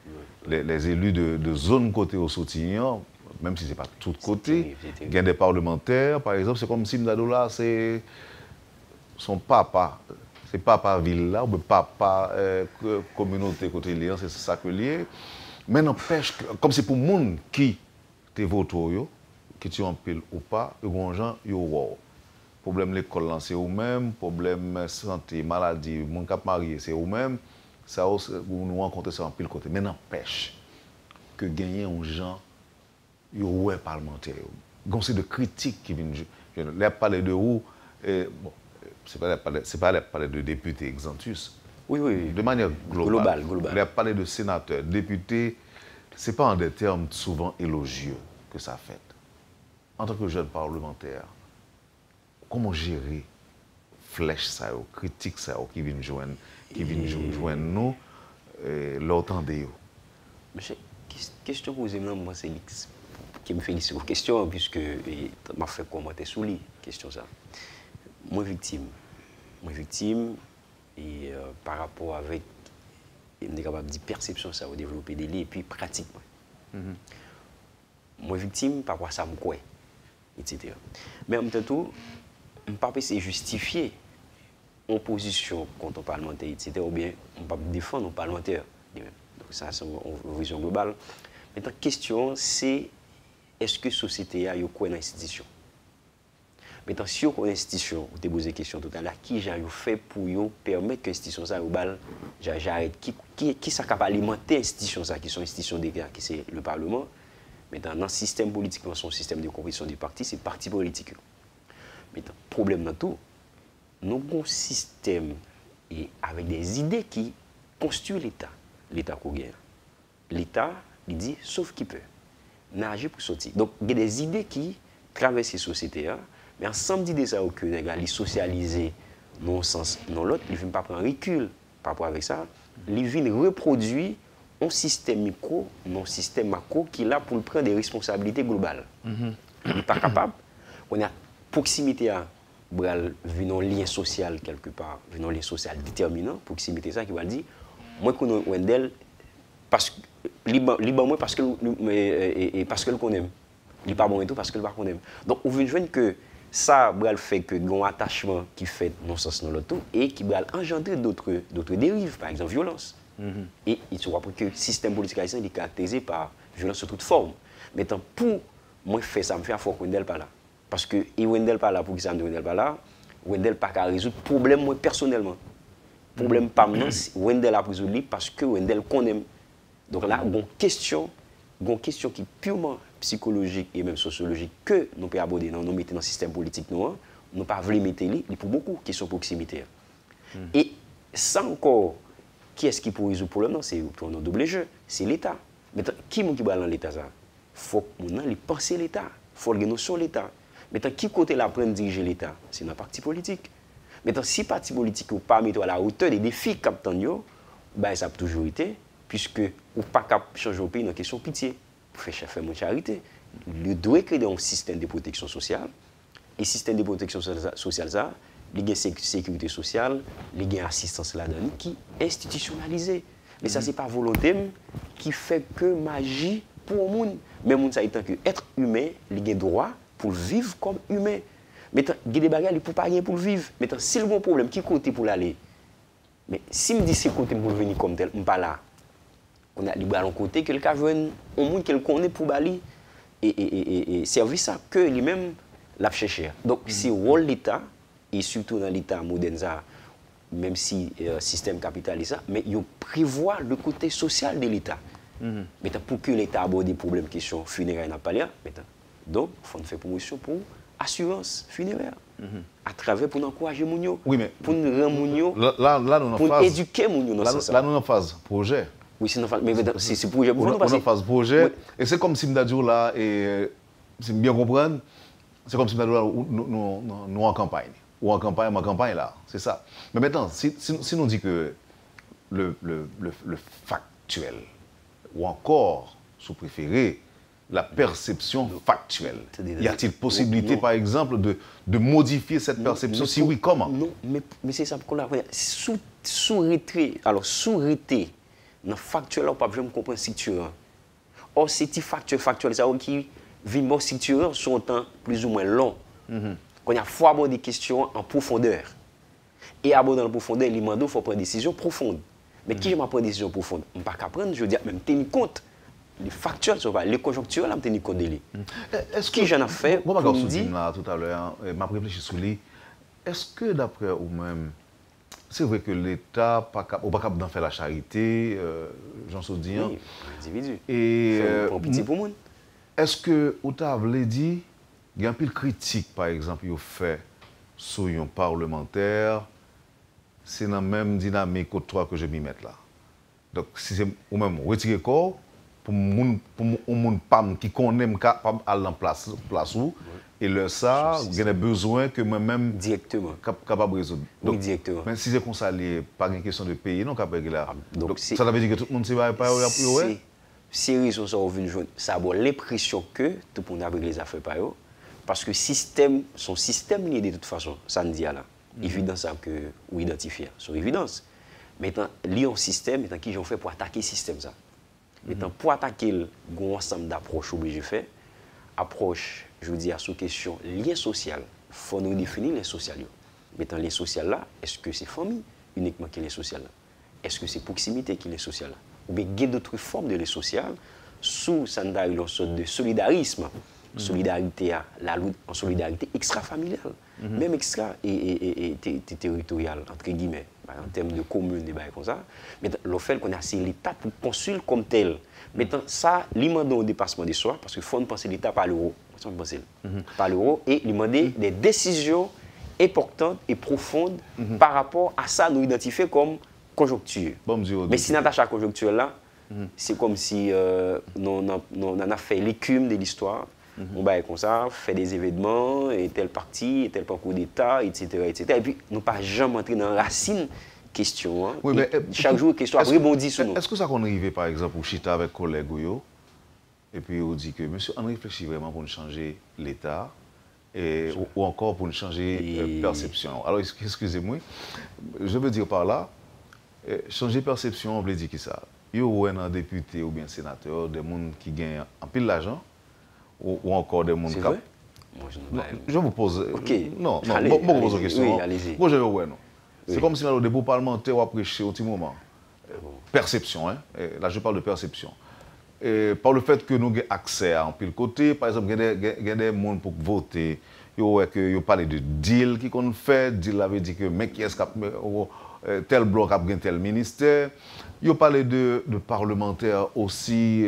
de zone côté au soutien, même si ce n'est pas tout côté, il y a des parlementaires, par exemple, c'est comme si Mdadoula, c'est son papa, c'est papa villa, ou papa communauté côté lié, c'est ça que lié. Mais n'empêche, comme c'est pour les gens qui te votent, qui tu en pile ou pas, les gens, ils ont problème l'école, c'est eux-mêmes, problème santé, maladie, les gens qui mariés, c'est eux-mêmes. Ça, nous rencontrons ça en pile côté. Mais n'empêche que gagner un gens, ils ont parlementaires. Donc c'est de critiques qui viennent. Là, parler de où, bon, c'est pas parler de députés exentus. Oui. De manière globale. Global. Il a parlé de sénateurs, députés. Ce n'est pas en des termes souvent élogieux que ça fait. En tant que jeune parlementaire, comment gérer flèche ça, critique ça, qui viennent joindre nous, l'autant de nous? Monsieur, question posée, moi, c'est qui me félicite aux questions, puisque m'a fait commenter sous lui, question ça. Moi, victime, et par rapport avec des capables de perception ça au développer des liens et puis pratiquement moi victime par rapport à ça me quoi etc. Mais en même temps on ne peut pas justifier en position contre un parlementaire etc. ou bien on peut défendre un parlementaire donc ça c'est une vision globale. Maintenant question c'est est-ce que la société a quoi dans l'institution? Maintenant, si vous avez une institution, vous avez posé la question tout à l'heure, qui j'ai fait pour permettre que l'institution ça j'arrête qui ça capable alimenter l'institution ça qui sont institutions d'État qui c'est le Parlement. Maintenant, dans le système politique, dans son système de compétition des partis, c'est parti politique. Maintenant, problème dans tout, nous avons un système et avec des idées qui constituent l'État. L'État qu'on gagne. L'État, il dit, sauf qui peut. Nager pour sortir. Donc, il y a des idées qui traversent les sociétés. Mais ensemble d'idées ça, que les gars, les socialiser dans un sens, dans l'autre, ils ne viennent pas prendre recul par rapport avec ça. Ils viennent reproduire un système micro, un système macro qui est là pour prendre des responsabilités globales. Il n'est pas capable. On a proximité à un lien social quelque part, un lien social déterminant, proximité ça qui va dire, moi je connais Wendell parce que moi parce que le connaît. Il n'est pas bon et tout parce que le pas connaît. Donc on veut que ça fait que un attachement qui fait non sens dans l'autre et qui va engendrer d'autres dérives, par exemple violence. Et il se voit que le système politique haïtien est caractérisé par violence sous toute forme. Mais pour moi faire ça me fait fort Wendell pas là. Parce que Wendell pas là pour que ça me Wendell pas là, Wendell pas qu'à résoudre problème moi personnellement. Problème pas moi, Wendell a résoudre parce que Wendell connaît. Donc là, une question qui est purement psychologique et même sociologique que nous pouvons aborder dans le système politique nous ne pas voulu mettre pour beaucoup qui sont proximité. Et ça encore, qui est-ce qui peut résoudre le problème? C'est pour un double jeu, c'est l'État. Mais qui est qui va dans l'État? Il faut que penser l'État, il faut avoir une notion de l'État. Maintenant, qui côté la prendre diriger l'État? C'est dans le parti politique. Maintenant, si le parti politique n'est pas mis à la hauteur des défis qu'il ben, ça a toujours été, puisque ou pas changer au pays dans la question de pitié. Pour faire mon charité. Il doit créer un système de protection sociale. Et le système de protection sociale, ça, il y a sécurité sociale, il y a assistance là-dedans qui est institutionnalisée. Mais ça, ce n'est pas volonté qui fait que magie pour le monde. Mais le monde, ça étant que être humain, il a droit pour vivre comme humain. Mais il y a des bagages, il ne peut pas rien pour vivre. Mais si le bon problème, qui côté pour l'aller? Mais si me dit c'est côté pour venir comme tel, je ne suis pas là. On a libéré un côté, quelqu'un veut un monde qu'elle connaît pour bali et servir ça que lui-même l'a cherché. Donc, c'est le rôle de l'État, et surtout dans l'État moderne, même si le système capitaliste, mais il prévoit le côté social de l'État. Mais pour que l'État aborde des problèmes, questions funéraires, n'a pas l'air. Donc, il faut faire promotion pour assurance funéraire. À travers pour encourager Mounio, pour nous rendre Mounio, pour éduquer Mounio. Là, nous en phase projet. Oui, c'est projet pour nous. On en phase projet. Ouais. Et c'est comme si nous là, et si bien comprendre, c'est comme si nous en campagne. Ou en campagne là, c'est ça. Mais maintenant, si nous dit que le factuel, ou encore, sous préféré, la perception factuelle. Y a-t-il possibilité, par exemple, de modifier cette perception? Si oui, comment? Non, mais c'est ça qu'on a. Sous-retrait, alors sous-retrait, dans le factuel, on ne peut pas comprendre situant. Or, c'est factuel, ça qui vit mon situant sur un temps plus ou moins long. Quand il y a fois aborder des questions en profondeur. Et aborder en profondeur, il faut prendre des décisions profondes. Mais qui je prendre des décisions profondes? Je ne peux pas prendre, je veux dire, même tenir compte. Les factuels, les conjoncturels, je tenir compte de lui. Est-ce que j'en ai fait pour me dire tout à l'heure, je m'ai réfléchi sur lui. Est-ce que d'après vous-même, c'est vrai que l'État n'est pas capable d'en faire la charité, j'en suis dit. Oui, l'individu. Et petit pour monde. Est-ce que vous avez dit, il y a un peu de critique, par exemple, il fait sur un parlementaire, c'est dans la même dynamique que toi que je m'y mets là. Donc, si c'est vous-même retirer corps, pour un monde qui connaît capable aller en place où, et le ça, vous avez besoin que moi-même directement capable de résoudre. Donc, oui, directement. Mais si c'est comme ça, pas une question de payer, non capable de là. Donc ça veut dire que tout le monde ne va pas y Si raison ça revient joindre, ça a l'impression que tout le monde a réglé les affaires par eux, parce que son système lié de toute façon, ça ne dit là. Évidence ça que vous identifiez, c'est évidence. Maintenant, lié au système, maintenant qui j'en fait pour attaquer le système ça. Maintenant, pour attaquer le ensemble d'approches obligées de faire, approche, je veux dire, sous question lien social, il faut nous définir les sociaux. Maintenant, les sociaux là, est-ce que c'est famille uniquement qui est les sociaux là? Est-ce que c'est proximité qui est les sociaux là? Ou bien il y a d'autres formes de les sociales sous une sorte de solidarisme. Solidarité, la lutte en solidarité extra-familiale, même extra et territoriale, entre guillemets, en termes de communes, des bails comme ça. Mais le fait qu'on a c'est l'État pour construire comme tel. Maintenant, ça, l'imandant au dépassement des soins, parce qu'il faut penser l'État par l'euro, par l'euro, et demander des décisions importantes et profondes par rapport à ça, nous identifier comme conjoncture. Mais si on attache à la conjoncture là, c'est comme si on a fait l'écume de l'histoire. On va comme ça, fait des événements, et tel parti, et tel parcours d'État, etc., etc. Et puis, nous ne pas jamais entrer dans la racine question. Hein. Oui, mais, chaque jour, question après rebondit sur nous. Est-ce que ça qu'on arrive, par exemple, au Chita avec collègue et puis on dit que, monsieur, on réfléchit vraiment pour nous changer l'État, ou encore pour nous changer perception. Alors, excusez-moi, je veux dire par là, changer perception, on veut dire que ça. Il y a un député ou bien sénateur, des gens qui gagnent un pile d'argent, ou encore des gens qui... Moi, je vous pose... Ok. Non, allez, je vous pose une question. Oui, allez-y. Moi, je veux non. C'est comme si le débat parlementaire a prêché au petit moment. Perception, hein. Là, je parle de perception. Et par le fait que nous avons accès à un pile côté, par exemple, il y a des gens pour voter, ils parlent de deal qui qu'on fait, deal avait dit que mec qui est tel bloc a gagné tel ministère. Ils parlent de parlementaires aussi,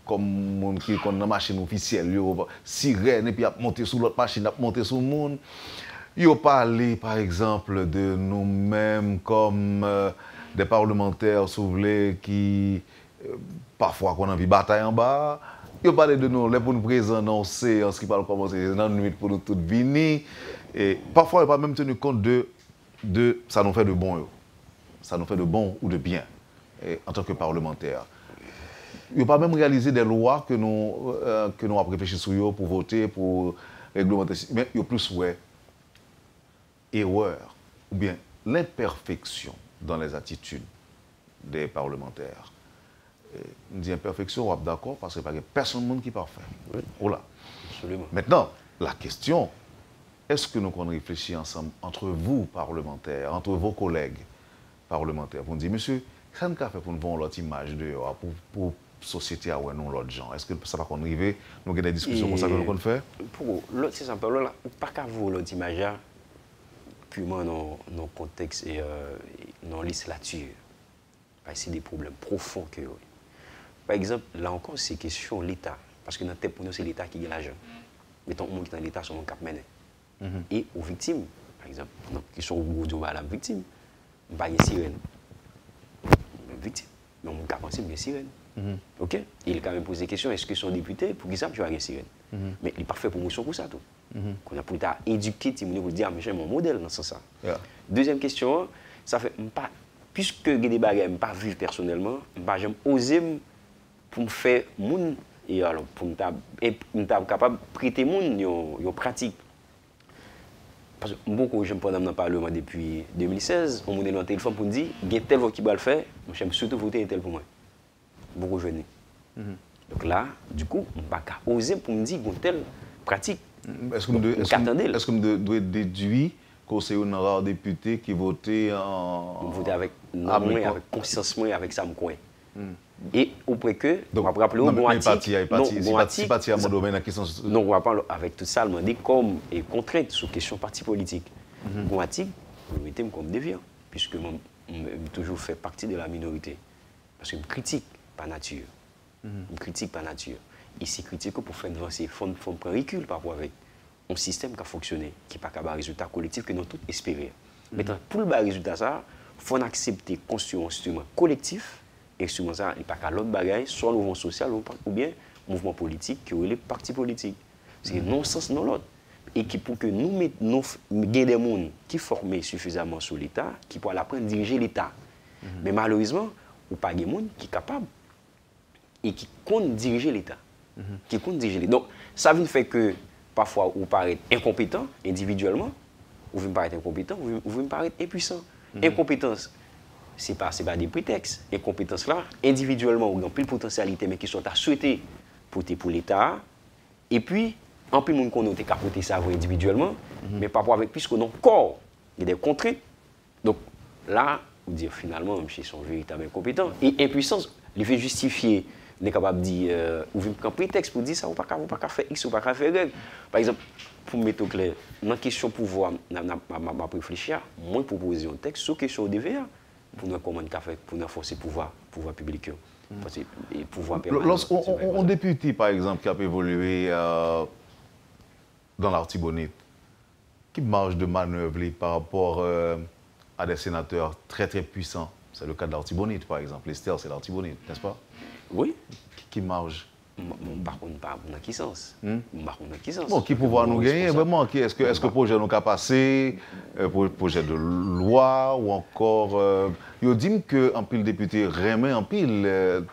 comme monde qui est dans la machine officielle, sirène, et puis a monté sur l'autre machine, a monté sur le monde. Ils parlent, par exemple, de nous-mêmes comme des parlementaires, si vous voulez, qui, parfois, qu'on a envie de bataille en bas. Ils parlent de nous, les pour nous présenter, en ce qui parle comment c'est dans la nuit pour nous tous venir. Et parfois, ils n'ont pas même tenu compte de ça nous fait de bon. Ça nous fait de bon ou de bien en tant que parlementaire. Il n'y a pas même réalisé des lois que nous avons réfléchi sur eux pour voter, pour réglementer. Mais il y a plus, erreur ou bien l'imperfection dans les attitudes des parlementaires. On dit imperfection, on est d'accord, parce qu'il n'y a personne qui est parfait. Oui. Voilà. Absolument. Maintenant, la question, est-ce que nous qu'on réfléchit ensemble, entre vous, parlementaires, entre vos collègues parlementaires, pour nous dire, monsieur, qu'est-ce qu'on a fait pour nous voir l'autre image pour la société à nous, l'autre gens? Est-ce que ça va qu'on arrive, nous avons des discussions comme ça que nous qu'on fait? Pour l'autre, c'est simple, là, pas qu'à vous l'autre image, purement dans le contexte et dans la législature. C'est des problèmes profonds que oui. Par exemple, là encore, c'est question de l'État. Parce que dans notre pour nous, c'est l'État qui gagne l'argent. Mettons, au monde qui est dans l'État, c'est mon cap mené. Et aux victimes, par exemple, qui sont au bout à la victime, on va y avoir une sirène. Victime. Mais on cap penser qu'il y a une sirène. OK? Il a quand même posé la question, est-ce que son député, pour qui ça, tu as une sirène? Mais il n'est pas fait pour motion pour ça, tout. Qu'on a pour éduquer, pour dire, mais j'ai mon modèle dans ce sens. Deuxième question, ça fait pas. Puisque j'ai des bagages, je n'ai pas vu personnellement, je oser pour me faire moun et alors pour me capable de prêter moun yo pratique. Parce que beaucoup j'aime pas dans le parlement depuis 2016, on m'a dans le téléphone pour me dire il y a tel vote qui va le faire, j'aime surtout voter tel pour moi. Beaucoup jeunes. Donc là, du coup, je ne peux pas oser pour me dire qu'il y a telle pratique. Est-ce que je dois déduire que c'est un rare député qui votait en... Voter avec conscience, avec ça, et auprès que, donc, on va rappeler au bon non, on va parler avec tout ça, comme contrainte sur question parti politique. Bon article, je le mets comme déviant, puisque j'ai toujours fait partie de la minorité. Parce que je critique par nature. Je critique par nature. Ici, critique pour faire avancer, il faut prendre recul par rapport avec un système qui a fonctionné, qui n'a pas un résultat collectif que nous tous espérons. Maintenant, pour le résultat, il faut accepter construire un instrument collectif. Instrument ça, il n'y a pas qu'à l'autre bagaille, soit le mouvement social ou bien le mouvement politique qui est les partis politiques. C'est non sens non l'autre. Et pour que nous ayons des gens qui forment suffisamment sur l'État, qui pourraient apprendre à diriger l'État. Mais malheureusement, il n'y a pas de gens qui sont capables et qui comptent diriger l'État. Donc, ça veut faire que parfois, vous paraît incompétent individuellement, ou vous paraît incompétent, ou vous paraît impuissant. Incompétence, ce n'est pas des prétextes. Incompétence là, individuellement, on a plus de potentialité, mais qui sont à souhaiter pour l'État. Et puis, en plus, on a capoté ça individuellement, mais par rapport avec plus qu'on a encore, il y a des contraintes. Donc là, on dit finalement, M. sont véritablement incompétents. Et impuissance, il fait justifier on est capable de dire, ou un prétexte pour dire ça, ou pas qu'à faire X, ou pas qu'à faire Y. Par exemple, pour mettre au clair, dans la question pouvoir, m'a réfléchir, moi proposer un texte sur la question de DVA, pour nous comment on fait pour renforcer le pouvoir public. Lorsqu'on député, par exemple, qui a évolué dans l'Artibonite, qui marge de manœuvre par rapport à des sénateurs très très puissants? C'est le cas de l'Artibonite, par exemple. Esther, c'est l'Artibonite, n'est-ce pas? Oui. Qui marge? Par contre, pas dans quel sens? Bon, qui pouvoir nous gagner, vraiment? Est-ce que le projet nous a passé, projet de loi, ou encore... Il dit qu'en pile député remet en pile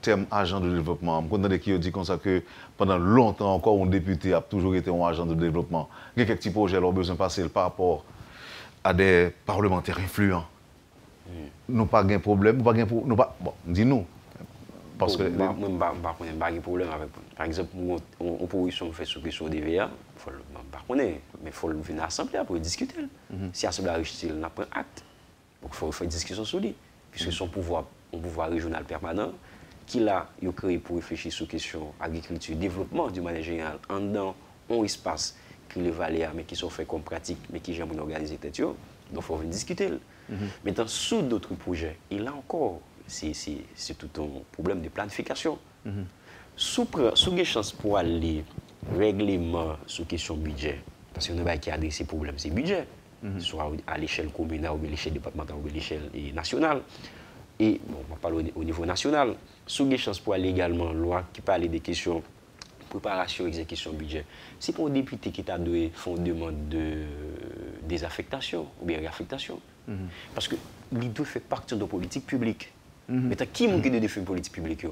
terme agent de développement. Je comprends qu'il dit comme ça que pendant longtemps encore, un député a toujours été un agent de développement. Il y a quelques petits projets qui ont besoin de passer par rapport à des parlementaires influents. Nous pas de problème, nous pas bon, dis-nous. Parce que moi pas de problème avec par exemple on position fait sur question DVA, faut pas connaître mais faut venir à l'assemblée pour discuter. Si l'assemblée a rejeté, on prend acte. Donc il faut faire une discussion sur lui puisque son pouvoir un pouvoir régional permanent qu'il a créé pour réfléchir sur question agriculture, développement du manière générale en dans un espace qui les valait mais qui sont faits comme pratique mais qui j'aime organiser tête. Donc il faut venir discuter. Maintenant, sous d'autres projets, et là encore, c'est tout un problème de planification. Sous des chances pour aller règlement sur question budget, parce qu'on a qui adresse ces problèmes, c'est budget, soit à l'échelle communale, ou à l'échelle départementale, ou à l'échelle nationale. Et bon, on va parler au niveau national. Sous des chances pour aller également, loi qui parle des questions préparation, exécution, budget. C'est pour un député qui t'a donné font demande de désaffectation ou bien réaffectation. Parce que l'idée fait partie de la politique publique. Mais qui m'a dit de faire une politique publique?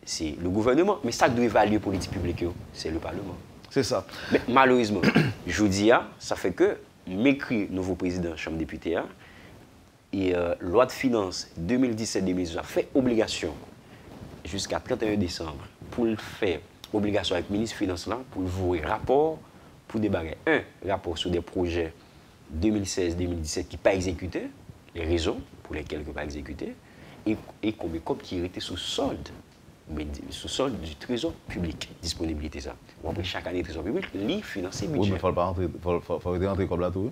C'est le gouvernement. Mais ça doit évaluer la politique publique, c'est le Parlement. C'est ça. Mais malheureusement, je dis, ça fait que m'écrit nouveau président de la Chambre des députés et loi de finances 2017-2018 fait obligation jusqu'à 31 décembre pour le faire obligation avec le ministre des Finances pour voir rapport pour débarrer un rapport sur des projets 2016-2017 qui n'ont pas exécuté, les raisons pour lesquelles ils n'ont pas exécuté, et combien de qui étaient sous solde, mais sous solde du trésor public, disponibilité ça. Après chaque année, le trésor public, il finance le budget. Oui, mais il ne faut pas rentrer comme là tout.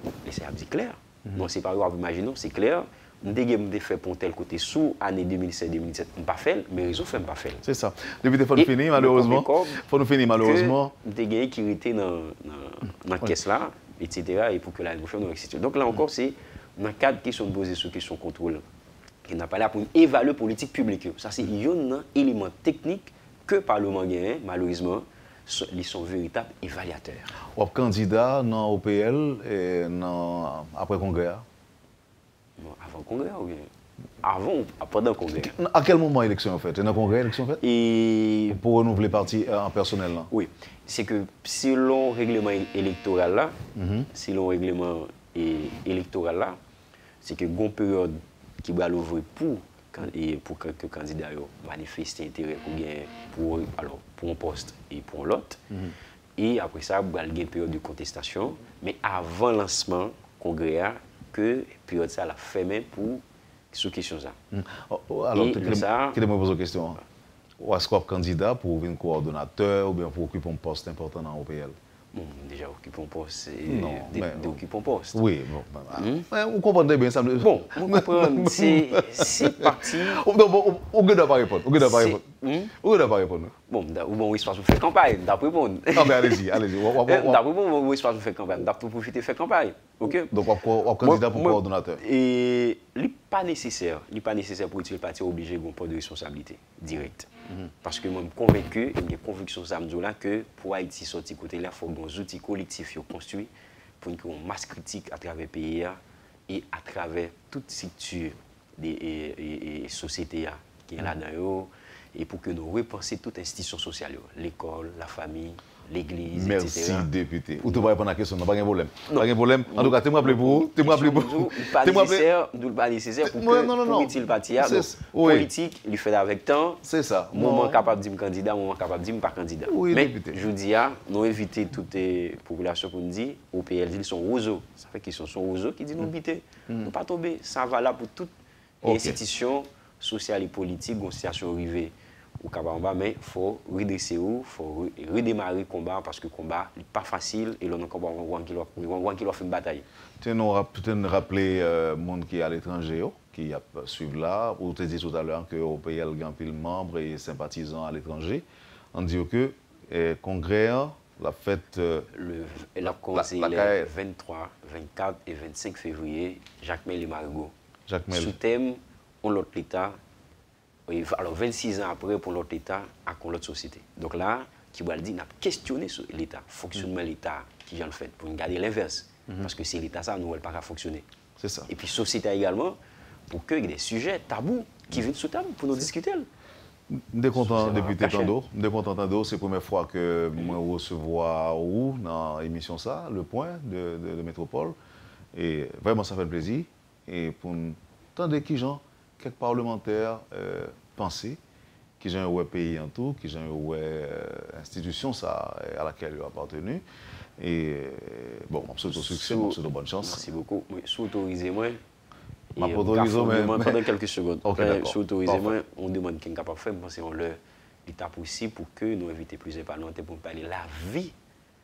Mais c'est clair. Non, c'est pas grave, imaginons, c'est clair. Nous avons fait pour tel côté sous l'année 2016-2017, on pas fait, mais les autres ne pas fait. C'est ça. Depuis que nous finir, malheureusement. Faut nous finir, malheureusement. Des gens qui étaient dans la caisse là, etc. Et pour que l'année prochaine, nous existe. Donc là encore, c'est dans le cadre de question de poser sur question de contrôle. Il n'a pas là pour évaluer la politique publique. Ça, c'est un élément technique que le Parlement gagne, malheureusement, ils sont véritables évaluateurs. Ou candidat dans l'OPL et après le Congrès? Avant le Congrès ou bien avant ou pendant le Congrès? À quel moment l'élection en fait? Dans le Congrès, l'élection en fait? Et pour renouveler le parti en personnel là? Oui. C'est que selon le règlement électoral là, selon le règlement électoral là, c'est que une période qui va l'ouvrir pour que le candidat manifeste intérêt pour un poste et pour l'autre. Et après ça, il y a une période de contestation. Mais avant le lancement du congrès, que la période ça la fermée pour cette question ça. Alors, qui me pose une question? Est-ce qu'on est candidat pour devenir coordonnateur ou bien pour occuper un poste important dans l'OPL? Bon, déjà occuper un poste, occuper un poste. Oui, bon. Vous comprenez bien ça. Bon, vous comprenez, c'est parti. On ne doit pas répondre. On ne doit pas répondre. Bon, bon, espace pour faire campagne, d'après répondre. Ah ben allez-y. D'après bon, espace pour faire campagne, d'après profiter faire campagne. OK? Donc on est candidat pour coordonnateur. Et il n'est pas nécessaire pour utiliser le parti obligé de prendre de responsabilité directe. Parce que moi, je suis convaincu, et j'ai conviction que pour Haïti sortir côté là, il faut que des outils collectifs soient construits pour une masse critique à travers le pays et à travers toute structure des sociétés qui est là-dedans et pour que nous repensions toute institution sociale, l'école, la famille, l'église, merci, etc. Merci, député. Ou tu vas répondre à la question, pas de problème. Pas de problème. En tout cas, tu m'as appelé pour vous. Tu m'as appelé pour vous. Pas nécessaire pour que le parti politique, il fait avec temps. C'est ça. Moment capable de dire candidat, moment capable de dire pas candidat. Oui, mais député. je dis, nous éviter toutes les populations pour nous dire, au PL, ils sont roseaux. Ça fait qu'ils sont roseaux qui disent nous éviter. Nous pas tomber. Ça va là pour toute institution social et politique, une situation arrivée au Kabamba, mais il faut redresser, il faut redémarrer le combat parce que le combat n'est pas facile et l'on a encore un qui doit faire une bataille. Tu nous rappeler le monde qui est à l'étranger, qui a suivi là, ou tu as dit tout à l'heure qu'au pays, il y a pile membres et sympathisants à l'étranger. On dit que le congrès, la fête. Elle a commencé les 23, 24 et 25 février, Jacques Mel et Margot. Jacques Mel. Sous thème, on l'autre l'État. Alors 26 ans après, pour l'autre État, à l'autre société. Donc là, qui va dire, on a questionné l'État, fonctionnement de l'État, qui vient le fait, pour garder l'inverse. Parce que c'est l'État, ça, nous, elle ne pas fonctionner. C'est ça. Et puis, société également, pour qu'il y ait des sujets tabous qui viennent sous table pour nous discuter. Je suis content député Tando. Je suis content Tando. C'est la première fois que je recevoir dans l'émission ça, le point de Métropole. Et vraiment, ça fait plaisir. Et pour entendre qui gens, quelques parlementaires penser, qui ont un pays en tout, qui ont une institution ça, à laquelle ils ont appartenu. Et bon, je souhaite succès, je souhaite bonne chance. Merci beaucoup. Si autorisez-moi, pendant quelques secondes. Okay, si autorisez-moi, on demande qui est capable de faire, parce qu'on l'état possible pour que nous invitons plusieurs parlementaires pour parler de la vie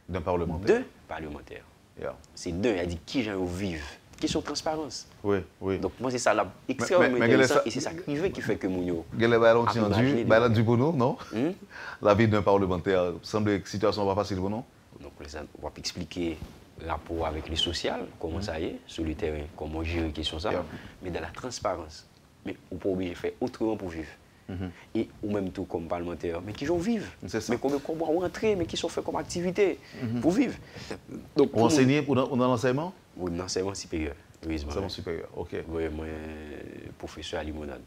d'un parlementaire. De parlementaires. Yeah. C'est deux, il a dit qui j'en vivre. Question de transparence. Oui, oui. Donc moi c'est ça la extrêmement intéressant et c'est ça qui fait que Mounio. Elle a du pour nous, non? La vie d'un parlementaire semble une situation pas facile pour nous. Donc on va expliquer le rapport avec le social, comment ça y est, sur le terrain, comment gérer les questions ça, mais dans la transparence. Mais on peut obligé de faire autrement pour vivre. Et ou même tout comme parlementaire, mais qui vont vivre. Mais comment rentrer, mais qui sont faits comme activité pour vivre. Donc, pour enseigner dans l'enseignement? Oui, dans l'enseignement supérieur. L'enseignement supérieur, ok. Oui, moi, professeur à Limonade.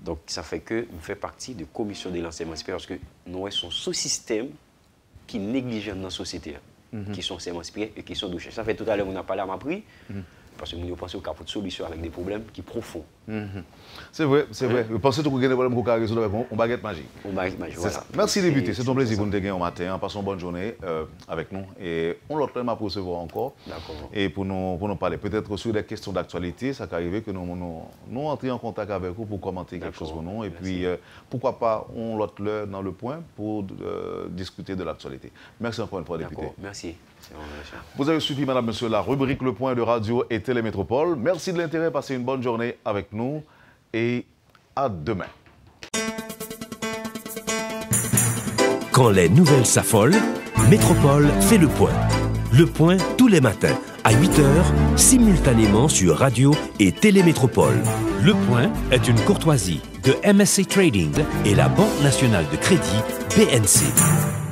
Donc, ça fait que je fais partie de la commission de l'enseignement supérieur parce que nous sommes sous-système qui néglige dans la société, qui sont enseignement supérieur et qui sont douchés. Ça fait tout à l'heure, on a parlé à ma prix. Parce que nous pensons qu'il y a de solutions avec des problèmes qui sont profonds. C'est vrai, c'est vrai. Vous pensez que vous avez des problèmes qu'on peut résoudre avec une baguette magique. Une baguette magique, c'est ça. Merci député, c'est un plaisir pour nous te gagner au matin. Passons une bonne journée avec nous. Et on l'autre à recevoir encore. D'accord. Et pour nous parler peut-être sur des questions d'actualité, ça peut arriver que nous entrions en contact avec vous pour commenter quelque chose pour nous. Et puis, pourquoi pas, on l'autre l'heure dans le point pour discuter de l'actualité. Merci encore une fois, député. Merci. Vous avez suivi, madame, monsieur, la rubrique Le Point de Radio et Télémétropole. Merci de l'intérêt. Passez une bonne journée avec nous et à demain. Quand les nouvelles s'affolent, Métropole fait le point. Le point tous les matins à 8h, simultanément sur Radio et Télémétropole. Le point est une courtoisie de MSC Trading et la Banque nationale de crédit BNC.